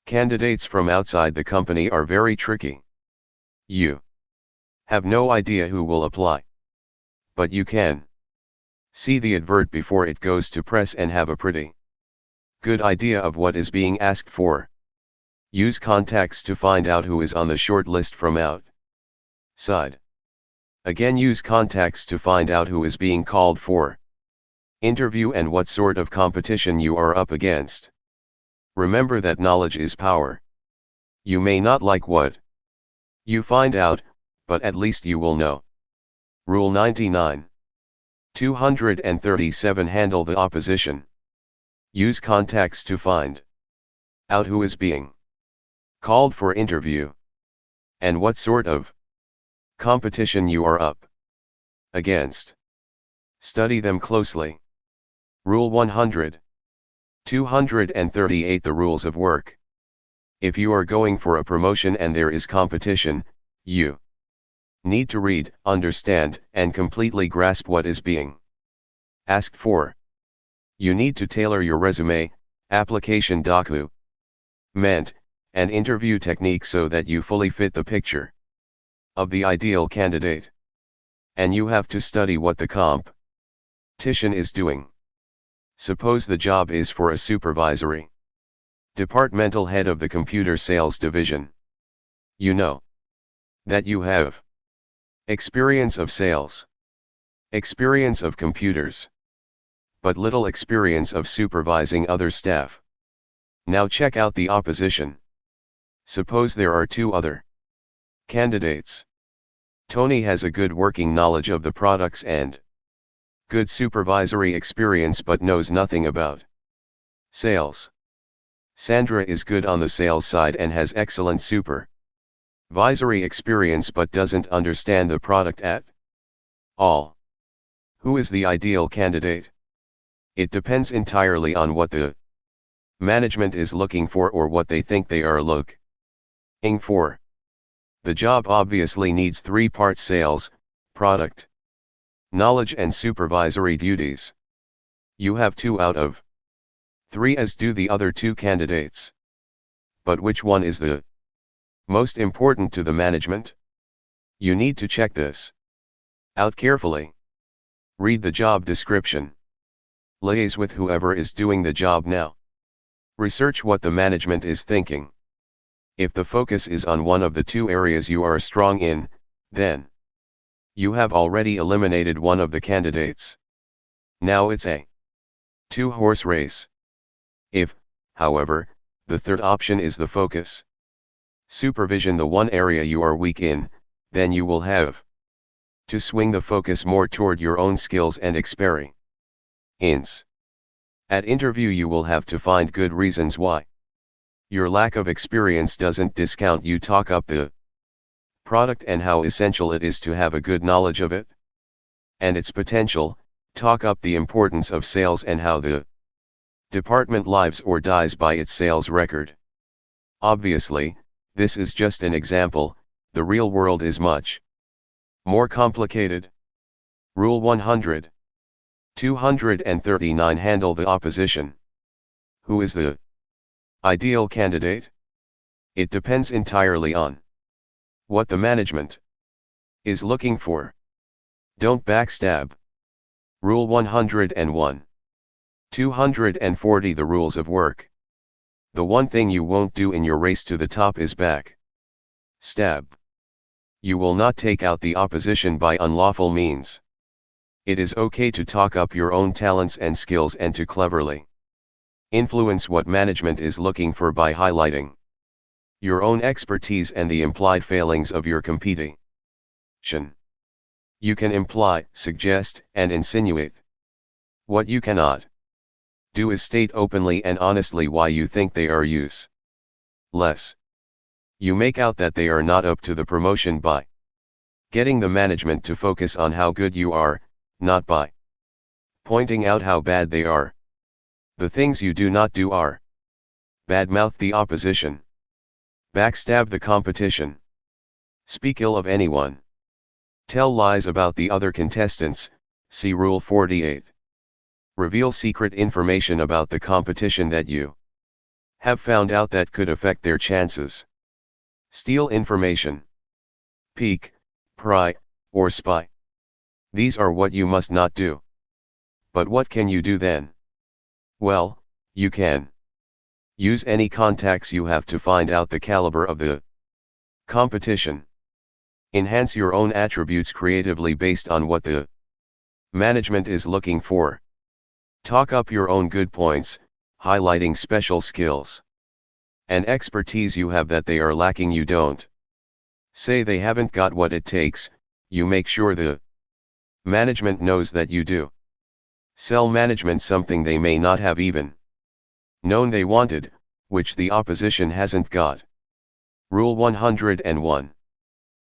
Candidates from outside the company are very tricky. You have no idea who will apply. But you can see the advert before it goes to press and have a pretty good idea of what is being asked for. Use contacts to find out who is on the short list from outside. Again, use contacts to find out who is being called for interview and what sort of competition you are up against. Remember that knowledge is power. You may not like what you find out, but at least you will know. Rule 99. 237 Handle the opposition. Use contacts to find out who is being called for interview and what sort of competition you are up against. Study them closely. Rule 100. 238 The rules of work. If you are going for a promotion and there is competition, you need to read, understand, and completely grasp what is being asked for. You need to tailor your resume, application document, and interview technique so that you fully fit the picture of the ideal candidate. And you have to study what the competition is doing. Suppose the job is for a supervisory departmental head of the computer sales division. You know that you have experience of sales, experience of computers, but little experience of supervising other staff. Now check out the opposition. Suppose there are two other candidates. Tony has a good working knowledge of the products and good supervisory experience but knows nothing about sales. Sandra is good on the sales side and has excellent supervisory experience but doesn't understand the product at all. Who is the ideal candidate? It depends entirely on what the management is looking for or what they think they are looking Ing 4. The job obviously needs 3 parts: sales, product, knowledge and supervisory duties. You have 2 out of 3, as do the other 2 candidates. But which one is the most important to the management? You need to check this out carefully. Read the job description. Liaise with whoever is doing the job now. Research what the management is thinking. If the focus is on one of the 2 areas you are strong in, then you have already eliminated one of the candidates. Now it's a 2-horse race. If, however, the third option is the focus, supervision, the one area you are weak in, then you will have to swing the focus more toward your own skills and experience. At interview you will have to find good reasons why your lack of experience doesn't discount you. Talk up the product and how essential it is to have a good knowledge of it and its potential. Talk up the importance of sales and how the department lives or dies by its sales record. Obviously, this is just an example. The real world is much more complicated. Rule 100. 239. Handle the opposition. Who is the ideal candidate? It depends entirely on what the management is looking for. Don't backstab. Rule 101. 240. The rules of work. The one thing you won't do in your race to the top is back stab. You will not take out the opposition by unlawful means. It is okay to talk up your own talents and skills and to cleverly influence what management is looking for by highlighting your own expertise and the implied failings of your competition. You can imply, suggest, and insinuate. What you cannot do is state openly and honestly why you think they are useless. You make out that they are not up to the promotion by getting the management to focus on how good you are, not by pointing out how bad they are. The things you do not do are badmouth the opposition, backstab the competition, speak ill of anyone, tell lies about the other contestants. See Rule 48. Reveal secret information about the competition that you have found out that could affect their chances. Steal information, peek, pry, or spy. These are what you must not do. But what can you do then? Well, you can use any contacts you have to find out the caliber of the competition. Enhance your own attributes creatively based on what the management is looking for. Talk up your own good points, highlighting special skills and expertise you have that they are lacking. You don't say they haven't got what it takes, you make sure the management knows that you do. Sell management something they may not have even known they wanted, which the opposition hasn't got. Rule 101.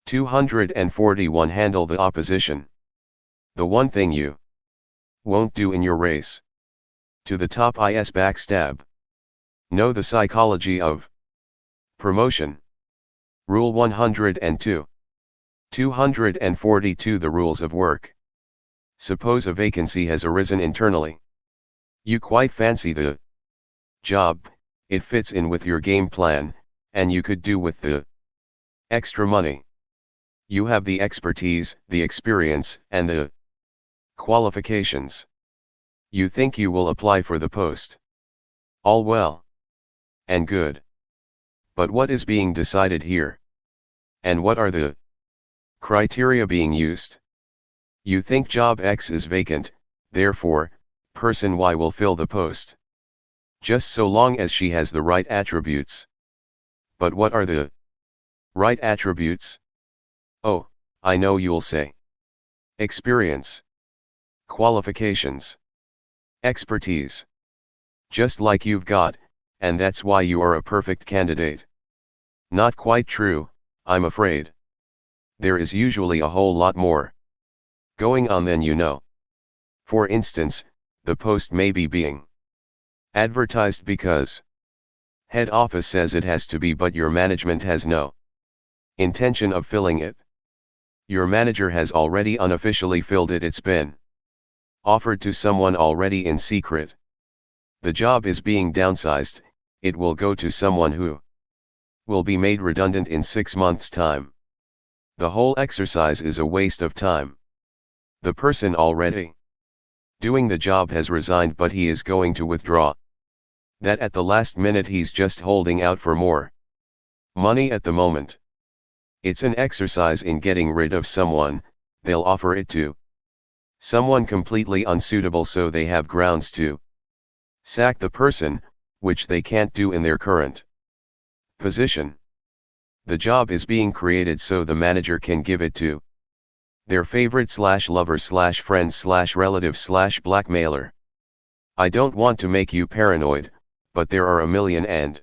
241. Handle the opposition. The one thing you won't do in your race to the top is backstab. Know the psychology of promotion. Rule 102. 242. The rules of work. Suppose a vacancy has arisen internally. You quite fancy the job, it fits in with your game plan, and you could do with the extra money. You have the expertise, the experience, and the qualifications. You think you will apply for the post. All well and good. But what is being decided here? And what are the criteria being used? You think job X is vacant, therefore, person Y will fill the post. Just so long as she has the right attributes. But what are the right attributes? Oh, I know, you'll say. Experience, qualifications, expertise. Just like you've got, and that's why you are a perfect candidate. Not quite true, I'm afraid. There is usually a whole lot more going on than you know. For instance, the post may be being advertised because Head office says it has to be, but your management has no intention of filling it. Your manager has already unofficially filled it. It's been offered to someone already in secret. The job is being downsized. It will go to someone who will be made redundant in 6 months' time. The whole exercise is a waste of time. The person already doing the job has resigned, but he is going to withdraw. That at the last minute he's just holding out for more money at the moment. It's an exercise in getting rid of someone. They'll offer it to someone completely unsuitable, so they have grounds to sack the person, which they can't do in their current position. The job is being created so the manager can give it to their favorite /lover /friend /relative /blackmailer. I don't want to make you paranoid, but there are a million and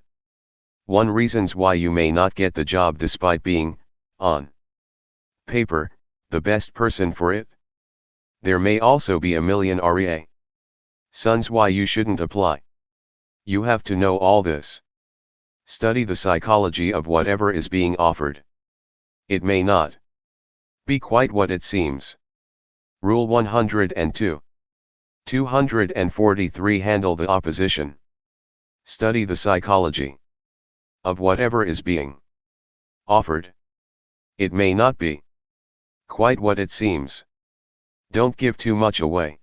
one reasons why you may not get the job despite being, on paper, the best person for it. There may also be a million reasons why you shouldn't apply. You have to know all this. Study the psychology of whatever is being offered. It may not be quite what it seems. Rule 102. 243. Handle the opposition. Study the psychology of whatever is being offered. It may not be quite what it seems. Don't give too much away.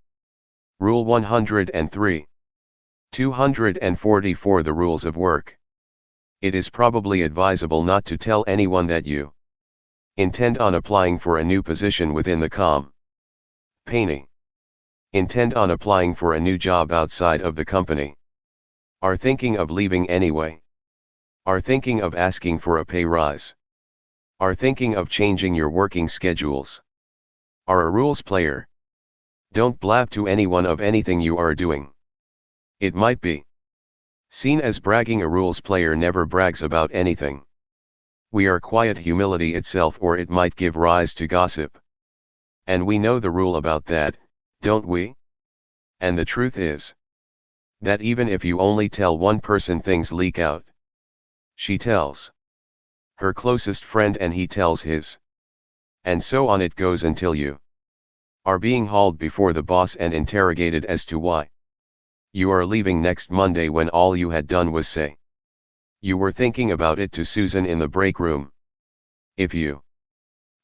Rule 103. 244. The rules of work. It is probably advisable not to tell anyone that you intend on applying for a new position within the company. Intend on applying for a new job outside of the company. Are thinking of leaving anyway. Are thinking of asking for a pay rise. Are thinking of changing your working schedules. Are a rules player. Don't blab to anyone of anything you are doing. It might be seen as bragging. A rules player never brags about anything. We are quiet humility itself, or it might give rise to gossip. And we know the rule about that, don't we? And the truth is that even if you only tell one person, things leak out. She tells her closest friend and he tells his. And so on it goes until you are being hauled before the boss and interrogated as to why you are leaving next Monday when all you had done was say you were thinking about it to Susan in the break room. If you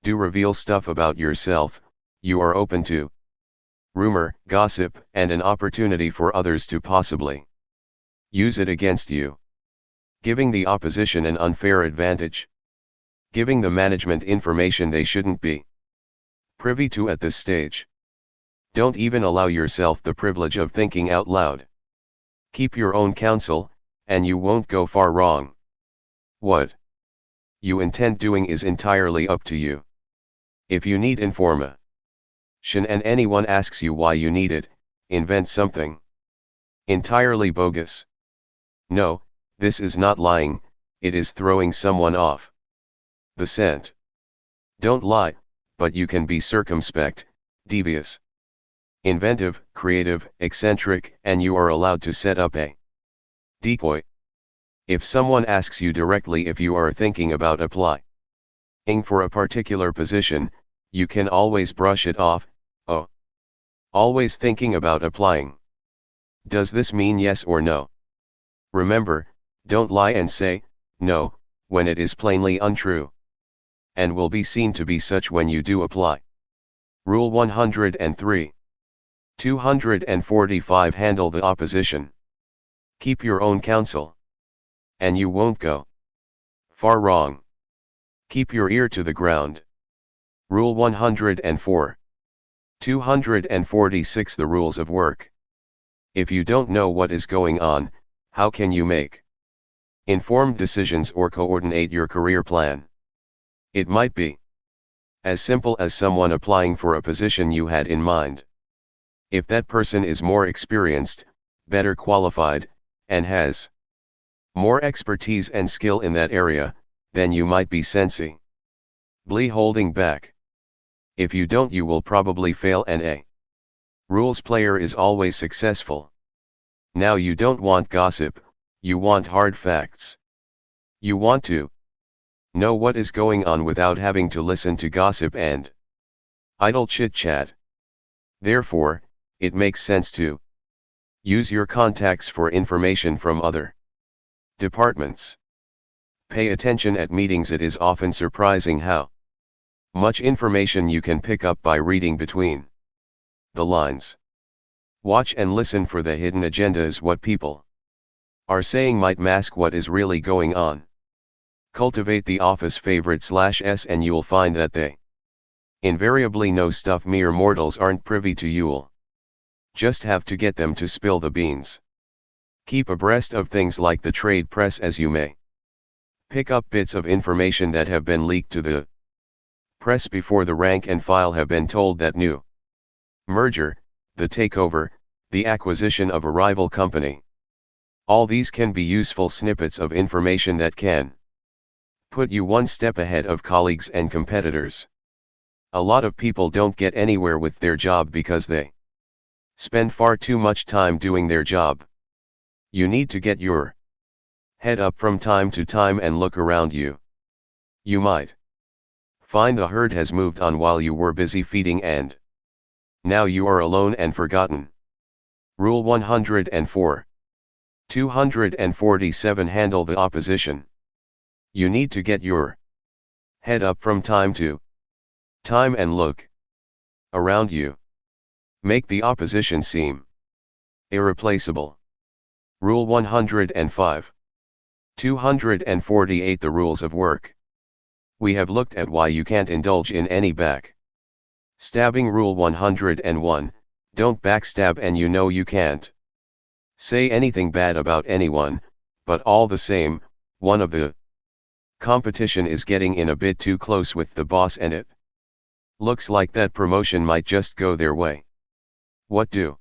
do reveal stuff about yourself, you are open to rumor, gossip, and an opportunity for others to possibly use it against you. Giving the opposition an unfair advantage. Giving the management information they shouldn't be privy to at this stage. Don't even allow yourself the privilege of thinking out loud. Keep your own counsel, and you won't go far wrong. What you intend doing is entirely up to you. If you need information and anyone asks you why you need it, invent something entirely bogus. No, this is not lying, it is throwing someone off the scent. Don't lie, but you can be circumspect, devious, inventive, creative, eccentric, and you are allowed to set up a decoy. If someone asks you directly if you are thinking about applying for a particular position, you can always brush it off. Oh, always thinking about applying. Does this mean yes or no? Remember, don't lie and say no when it is plainly untrue, and will be seen to be such when you do apply. Rule 103. 245. Handle the opposition. Keep your own counsel, and you won't go far wrong. Keep your ear to the ground. Rule 104. 246. The rules of work. If you don't know what is going on, how can you make informed decisions or coordinate your career plan? It might be as simple as someone applying for a position you had in mind. If that person is more experienced, better qualified, and has more expertise and skill in that area, then you might be sensibly holding back. If you don't, you will probably fail, and a rules player is always successful. Now you don't want gossip, You want hard facts. You want to know what is going on without having to listen to gossip and idle chit-chat. Therefore, it makes sense to use your contacts for information from other departments. Pay attention at meetings. It is often surprising how much information you can pick up by reading between the lines. Watch and listen for the hidden agendas. What people are saying might mask what is really going on. Cultivate the office favorite/s and you'll find that they invariably know stuff mere mortals aren't privy to. You'll just have to get them to spill the beans. Keep abreast of things like the trade press as you may pick up bits of information that have been leaked to the press before the rank and file have been told that new merger, the takeover, the acquisition of a rival company. All these can be useful snippets of information that can put you one step ahead of colleagues and competitors. A lot of people don't get anywhere with their job because they spend far too much time doing their job. You need to get your head up from time to time and look around you. You might find the herd has moved on while you were busy feeding and now you are alone and forgotten. Rule 104. 247 Handle the opposition. You need to get your head up from time to time and look around you. Make the opposition seem irreplaceable. Rule 105. 248 The rules of work. We have looked at why you can't indulge in any back stabbing. Rule 101. Don't backstab, and you know you can't say anything bad about anyone, but all the same, one of the competition is getting in a bit too close with the boss and it looks like that promotion might just go their way. What do?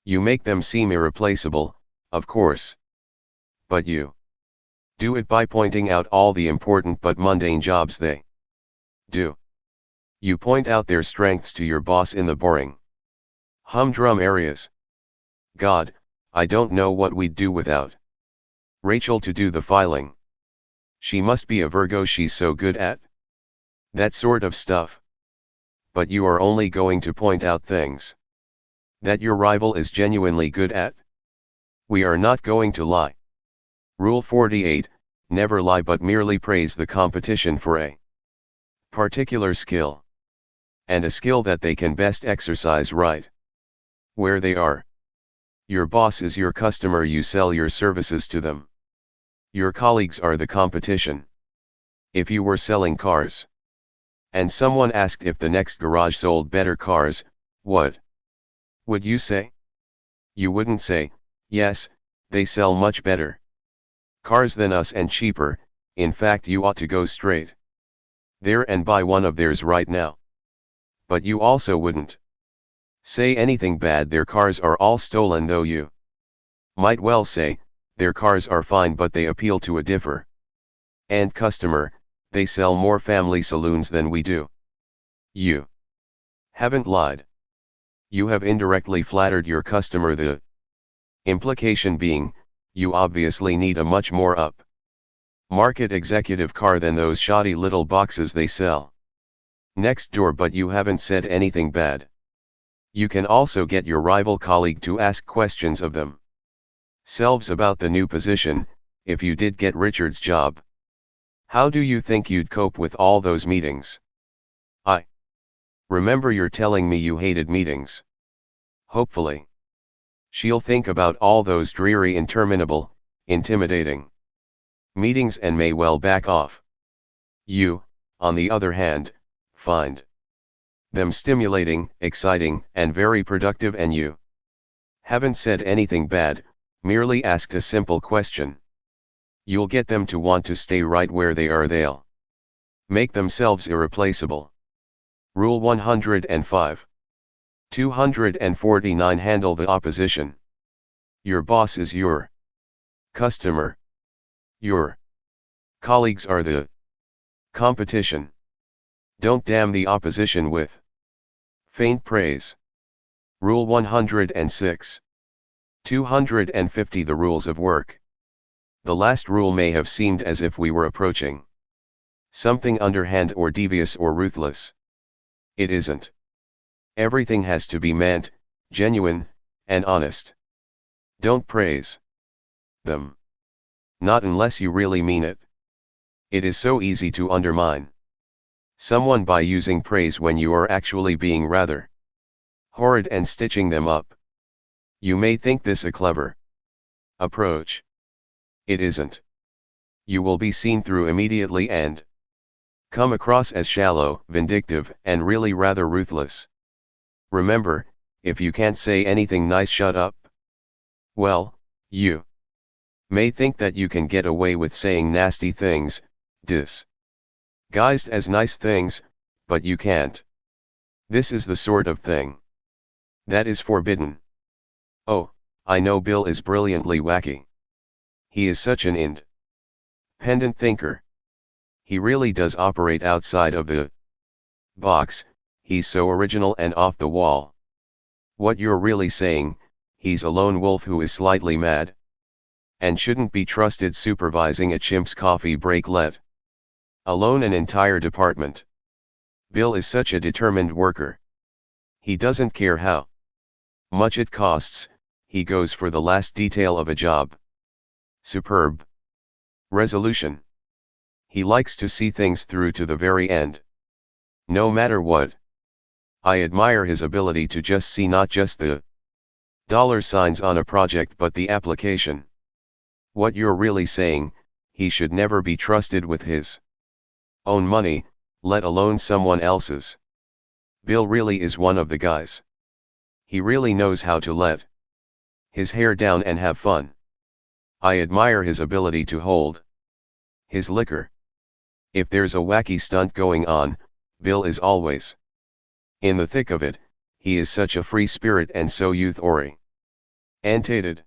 You make them seem irreplaceable, of course. But you do it by pointing out all the important but mundane jobs they do. You point out their strengths to your boss in the boring, humdrum areas. God, I don't know what we'd do without Rachel to do the filing. She must be a Virgo, she's so good at that sort of stuff. But you are only going to point out things that your rival is genuinely good at. We are not going to lie. Rule 48, never lie but merely praise the competition for a particular skill, and a skill that they can best exercise right where they are. Your boss is your customer, you sell your services to them. Your colleagues are the competition. If you were selling cars, and someone asked if the next garage sold better cars, what would you say? You wouldn't say, yes, they sell much better cars than us and cheaper. In fact, you ought to go straight there and buy one of theirs right now. But you also wouldn't say anything bad, their cars are all stolen, though you might well say, their cars are fine but they appeal to a different customer, they sell more family saloons than we do. You haven't lied. You have indirectly flattered your customer, the implication being, you obviously need a much more up-market executive car than those shoddy little boxes they sell next door, but you haven't said anything bad. You can also get your rival colleague to ask questions of themselves about the new position, if you did get Richard's job. How do you think you'd cope with all those meetings? I remember you're telling me you hated meetings. Hopefully she'll think about all those dreary, interminable, intimidating meetings and may well back off. You, on the other hand, find them stimulating, exciting, and very productive, and you haven't said anything bad, merely asked a simple question. You'll get them to want to stay right where they are. They'll make themselves irreplaceable. Rule 105. 249 Handle the opposition. Your boss is your customer. Your colleagues are the competition. Don't damn the opposition with faint praise. Rule 106. 250 The rules of work. The last rule may have seemed as if we were approaching something underhand or devious or ruthless. It isn't. Everything has to be meant, genuine, and honest. Don't praise them. Not unless you really mean it. It is so easy to undermine someone by using praise when you are actually being rather horrid and stitching them up. You may think this a clever approach. It isn't. You will be seen through immediately and come across as shallow, vindictive, and really rather ruthless. Remember, if you can't say anything nice, shut up. Well, you may think that you can get away with saying nasty things, disguised as nice things, but you can't. This is the sort of thing that is forbidden. Oh, I know Bill is brilliantly wacky. He is such an independent thinker. He really does operate outside of the box, he's so original and off the wall. What you're really saying, he's a lone wolf who is slightly mad and shouldn't be trusted supervising a chimp's coffee break, let alone an entire department. Bill is such a determined worker. He doesn't care how much it costs, he goes for the last detail of a job. Superb resolution. He likes to see things through to the very end. No matter what. I admire his ability to just see not just the dollar signs on a project but the application. What you're really saying, he should never be trusted with his own money, let alone someone else's. Bill really is one of the guys. He really knows how to let his hair down and have fun. I admire his ability to hold his liquor. If there's a wacky stunt going on, Bill is always in the thick of it. He is such a free spirit and so youth-orientated.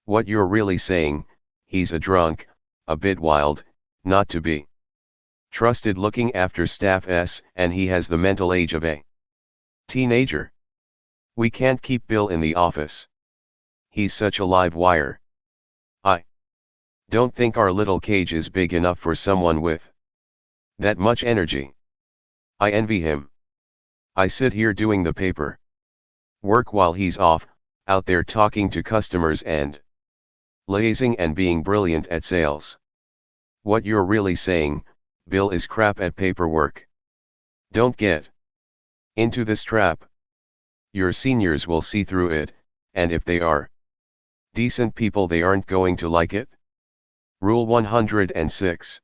What you're really saying, he's a drunk, a bit wild, not to be trusted looking after staff and he has the mental age of a teenager. We can't keep Bill in the office. He's such a live wire. I don't think our little cage is big enough for someone with that much energy. I envy him. I sit here doing the paper work while he's off, out there talking to customers and liaising and being brilliant at sales. What you're really saying, Bill is crap at paperwork. Don't get into this trap. Your seniors will see through it, and if they are decent people they aren't going to like it. Rule 106.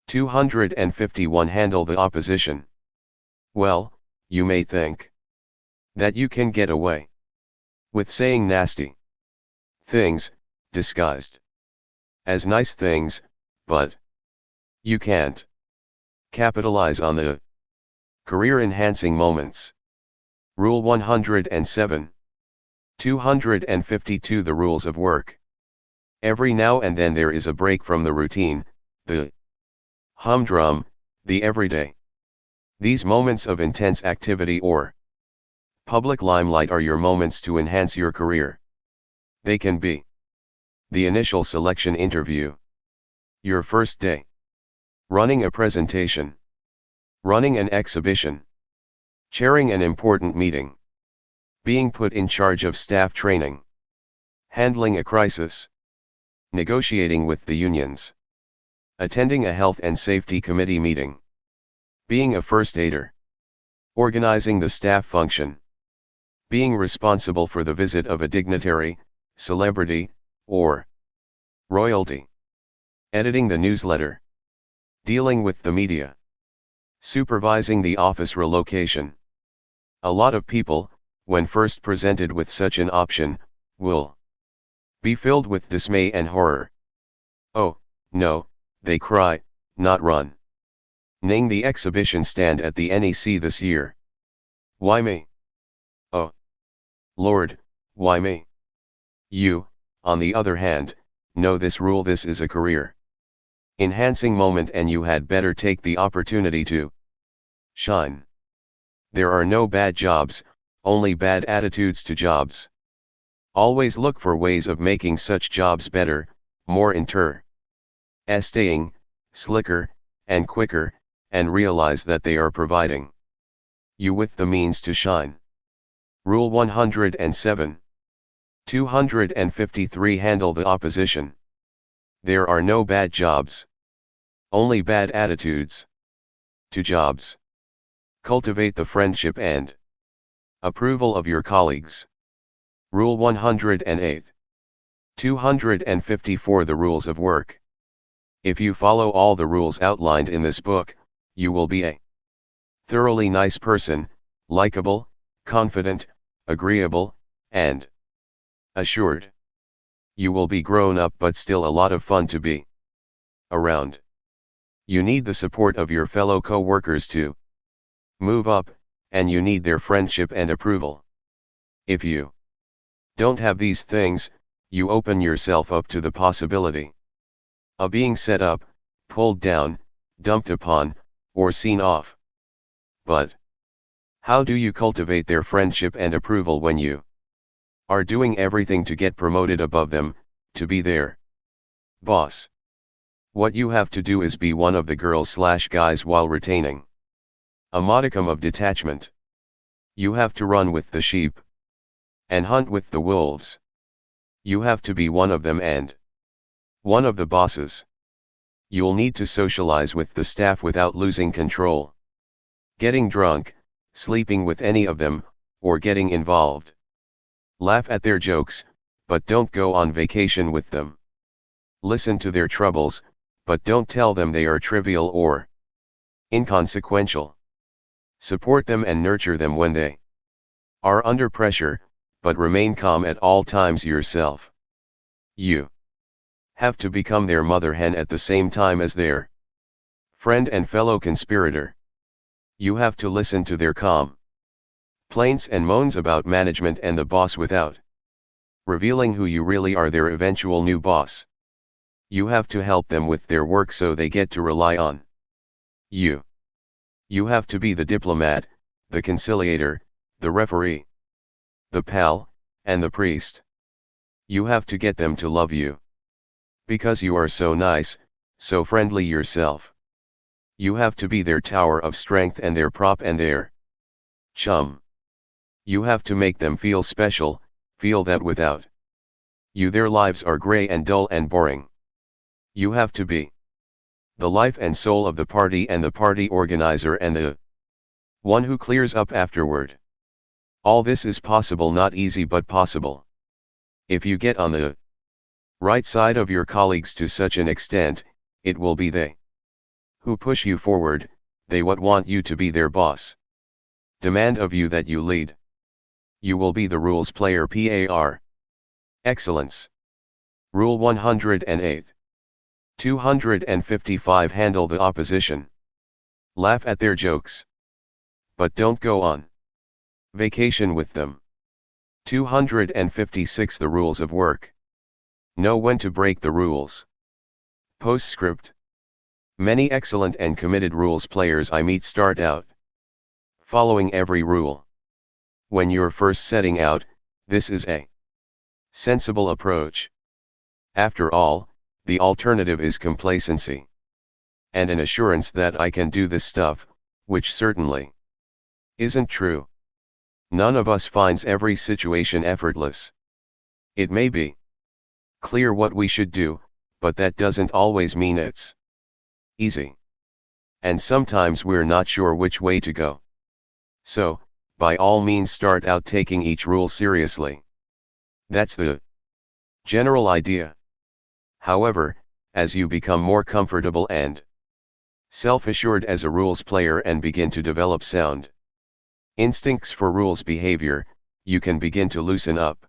251 Handle the opposition. Well, you may think that you can get away with saying nasty things, disguised as nice things, but you can't capitalize on the career-enhancing moments. Rule 107. 252 The rules of work. Every now and then there is a break from the routine, the humdrum, the everyday. These moments of intense activity or public limelight are your moments to enhance your career. They can be the initial selection interview, your first day, running a presentation, running an exhibition, chairing an important meeting, being put in charge of staff training, handling a crisis, negotiating with the unions, attending a health and safety committee meeting, being a first aider, organizing the staff function, being responsible for the visit of a dignitary, celebrity, or royalty, editing the newsletter, dealing with the media, supervising the office relocation. A lot of people, when first presented with such an option, will be filled with dismay and horror. Oh, no, they cry, not run. Ning the exhibition stand at the NEC this year. Why me? Oh, Lord, why me? You, on the other hand, know this rule. This is a career enhancing moment and you had better take the opportunity to shine. There are no bad jobs, only bad attitudes to jobs. Always look for ways of making such jobs better, more interesting, slicker, and quicker, and realize that they are providing you with the means to shine. Rule 107. 253 Handle the opposition. There are no bad jobs. Only bad attitudes to jobs. Cultivate the friendship and approval of your colleagues. Rule 108. 254 The rules of work. If you follow all the rules outlined in this book, you will be a thoroughly nice person, likable, confident, agreeable, and assured. You will be grown up but still a lot of fun to be around. You need the support of your fellow co-workers to move up, and you need their friendship and approval. If you don't have these things, you open yourself up to the possibility of being set up, pulled down, dumped upon, or seen off. But how do you cultivate their friendship and approval when you are doing everything to get promoted above them, to be their boss? What you have to do is be one of the girls/guys while retaining a modicum of detachment. You have to run with the sheep and hunt with the wolves. You have to be one of them and one of the bosses. You'll need to socialize with the staff without losing control, getting drunk, sleeping with any of them, or getting involved. Laugh at their jokes, but don't go on vacation with them. Listen to their troubles, but don't tell them they are trivial or inconsequential. Support them and nurture them when they are under pressure, but remain calm at all times yourself. You have to become their mother hen at the same time as their friend and fellow conspirator. You have to listen to their calm plaints and moans about management and the boss without revealing who you really are, their eventual new boss. You have to help them with their work so they get to rely on you. You have to be the diplomat, the conciliator, the referee, the pal, and the priest. You have to get them to love you because you are so nice, so friendly yourself. You have to be their tower of strength and their prop and their chum. You have to make them feel special, feel that without you their lives are gray and dull and boring. You have to be the life and soul of the party and the party organizer and the one who clears up afterward. All this is possible, not easy but possible. If you get on the right side of your colleagues to such an extent, it will be they who push you forward, they what want you to be their boss. Demand of you that you lead. You will be the rules player. Par. Excellence. Rule 108. 255 Handle the opposition. Laugh at their jokes, but don't go on vacation with them. 256 The rules of work. Know when to break the rules. Postscript. Many excellent and committed rules players I meet start out following every rule. When you're first setting out, this is a sensible approach. After all, the alternative is complacency and an assurance that I can do this stuff, which certainly isn't true. None of us finds every situation effortless. It may be clear what we should do, but that doesn't always mean it's easy. And sometimes we're not sure which way to go. So, by all means start out taking each rule seriously. That's the general idea. However, as you become more comfortable and self-assured as a rules player and begin to develop sound instincts for rules behavior, you can begin to loosen up.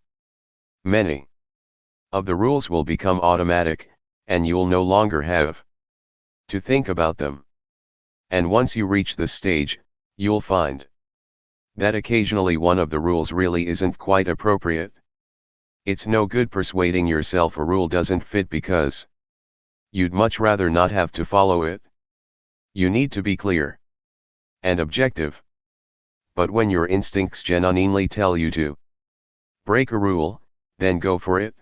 Many of the rules will become automatic, and you'll no longer have to think about them. And once you reach this stage, you'll find that occasionally one of the rules really isn't quite appropriate. It's no good persuading yourself a rule doesn't fit because you'd much rather not have to follow it. You need to be clear and objective. But when your instincts genuinely tell you to break a rule, then go for it.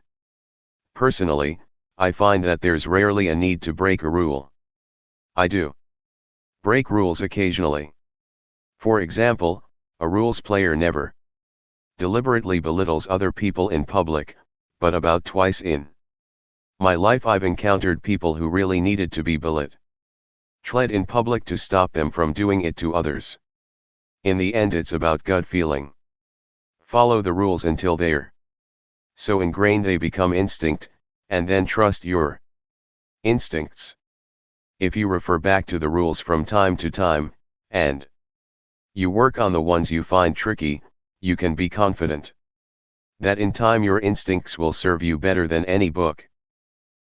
Personally, I find that there's rarely a need to break a rule. I do break rules occasionally. For example, a rules player never deliberately belittles other people in public, but about twice in my life I've encountered people who really needed to be belittled in public to stop them from doing it to others. In the end, it's about gut feeling. Follow the rules until they're so ingrained they become instinct, and then trust your instincts. If you refer back to the rules from time to time, and you work on the ones you find tricky, you can be confident that in time your instincts will serve you better than any book.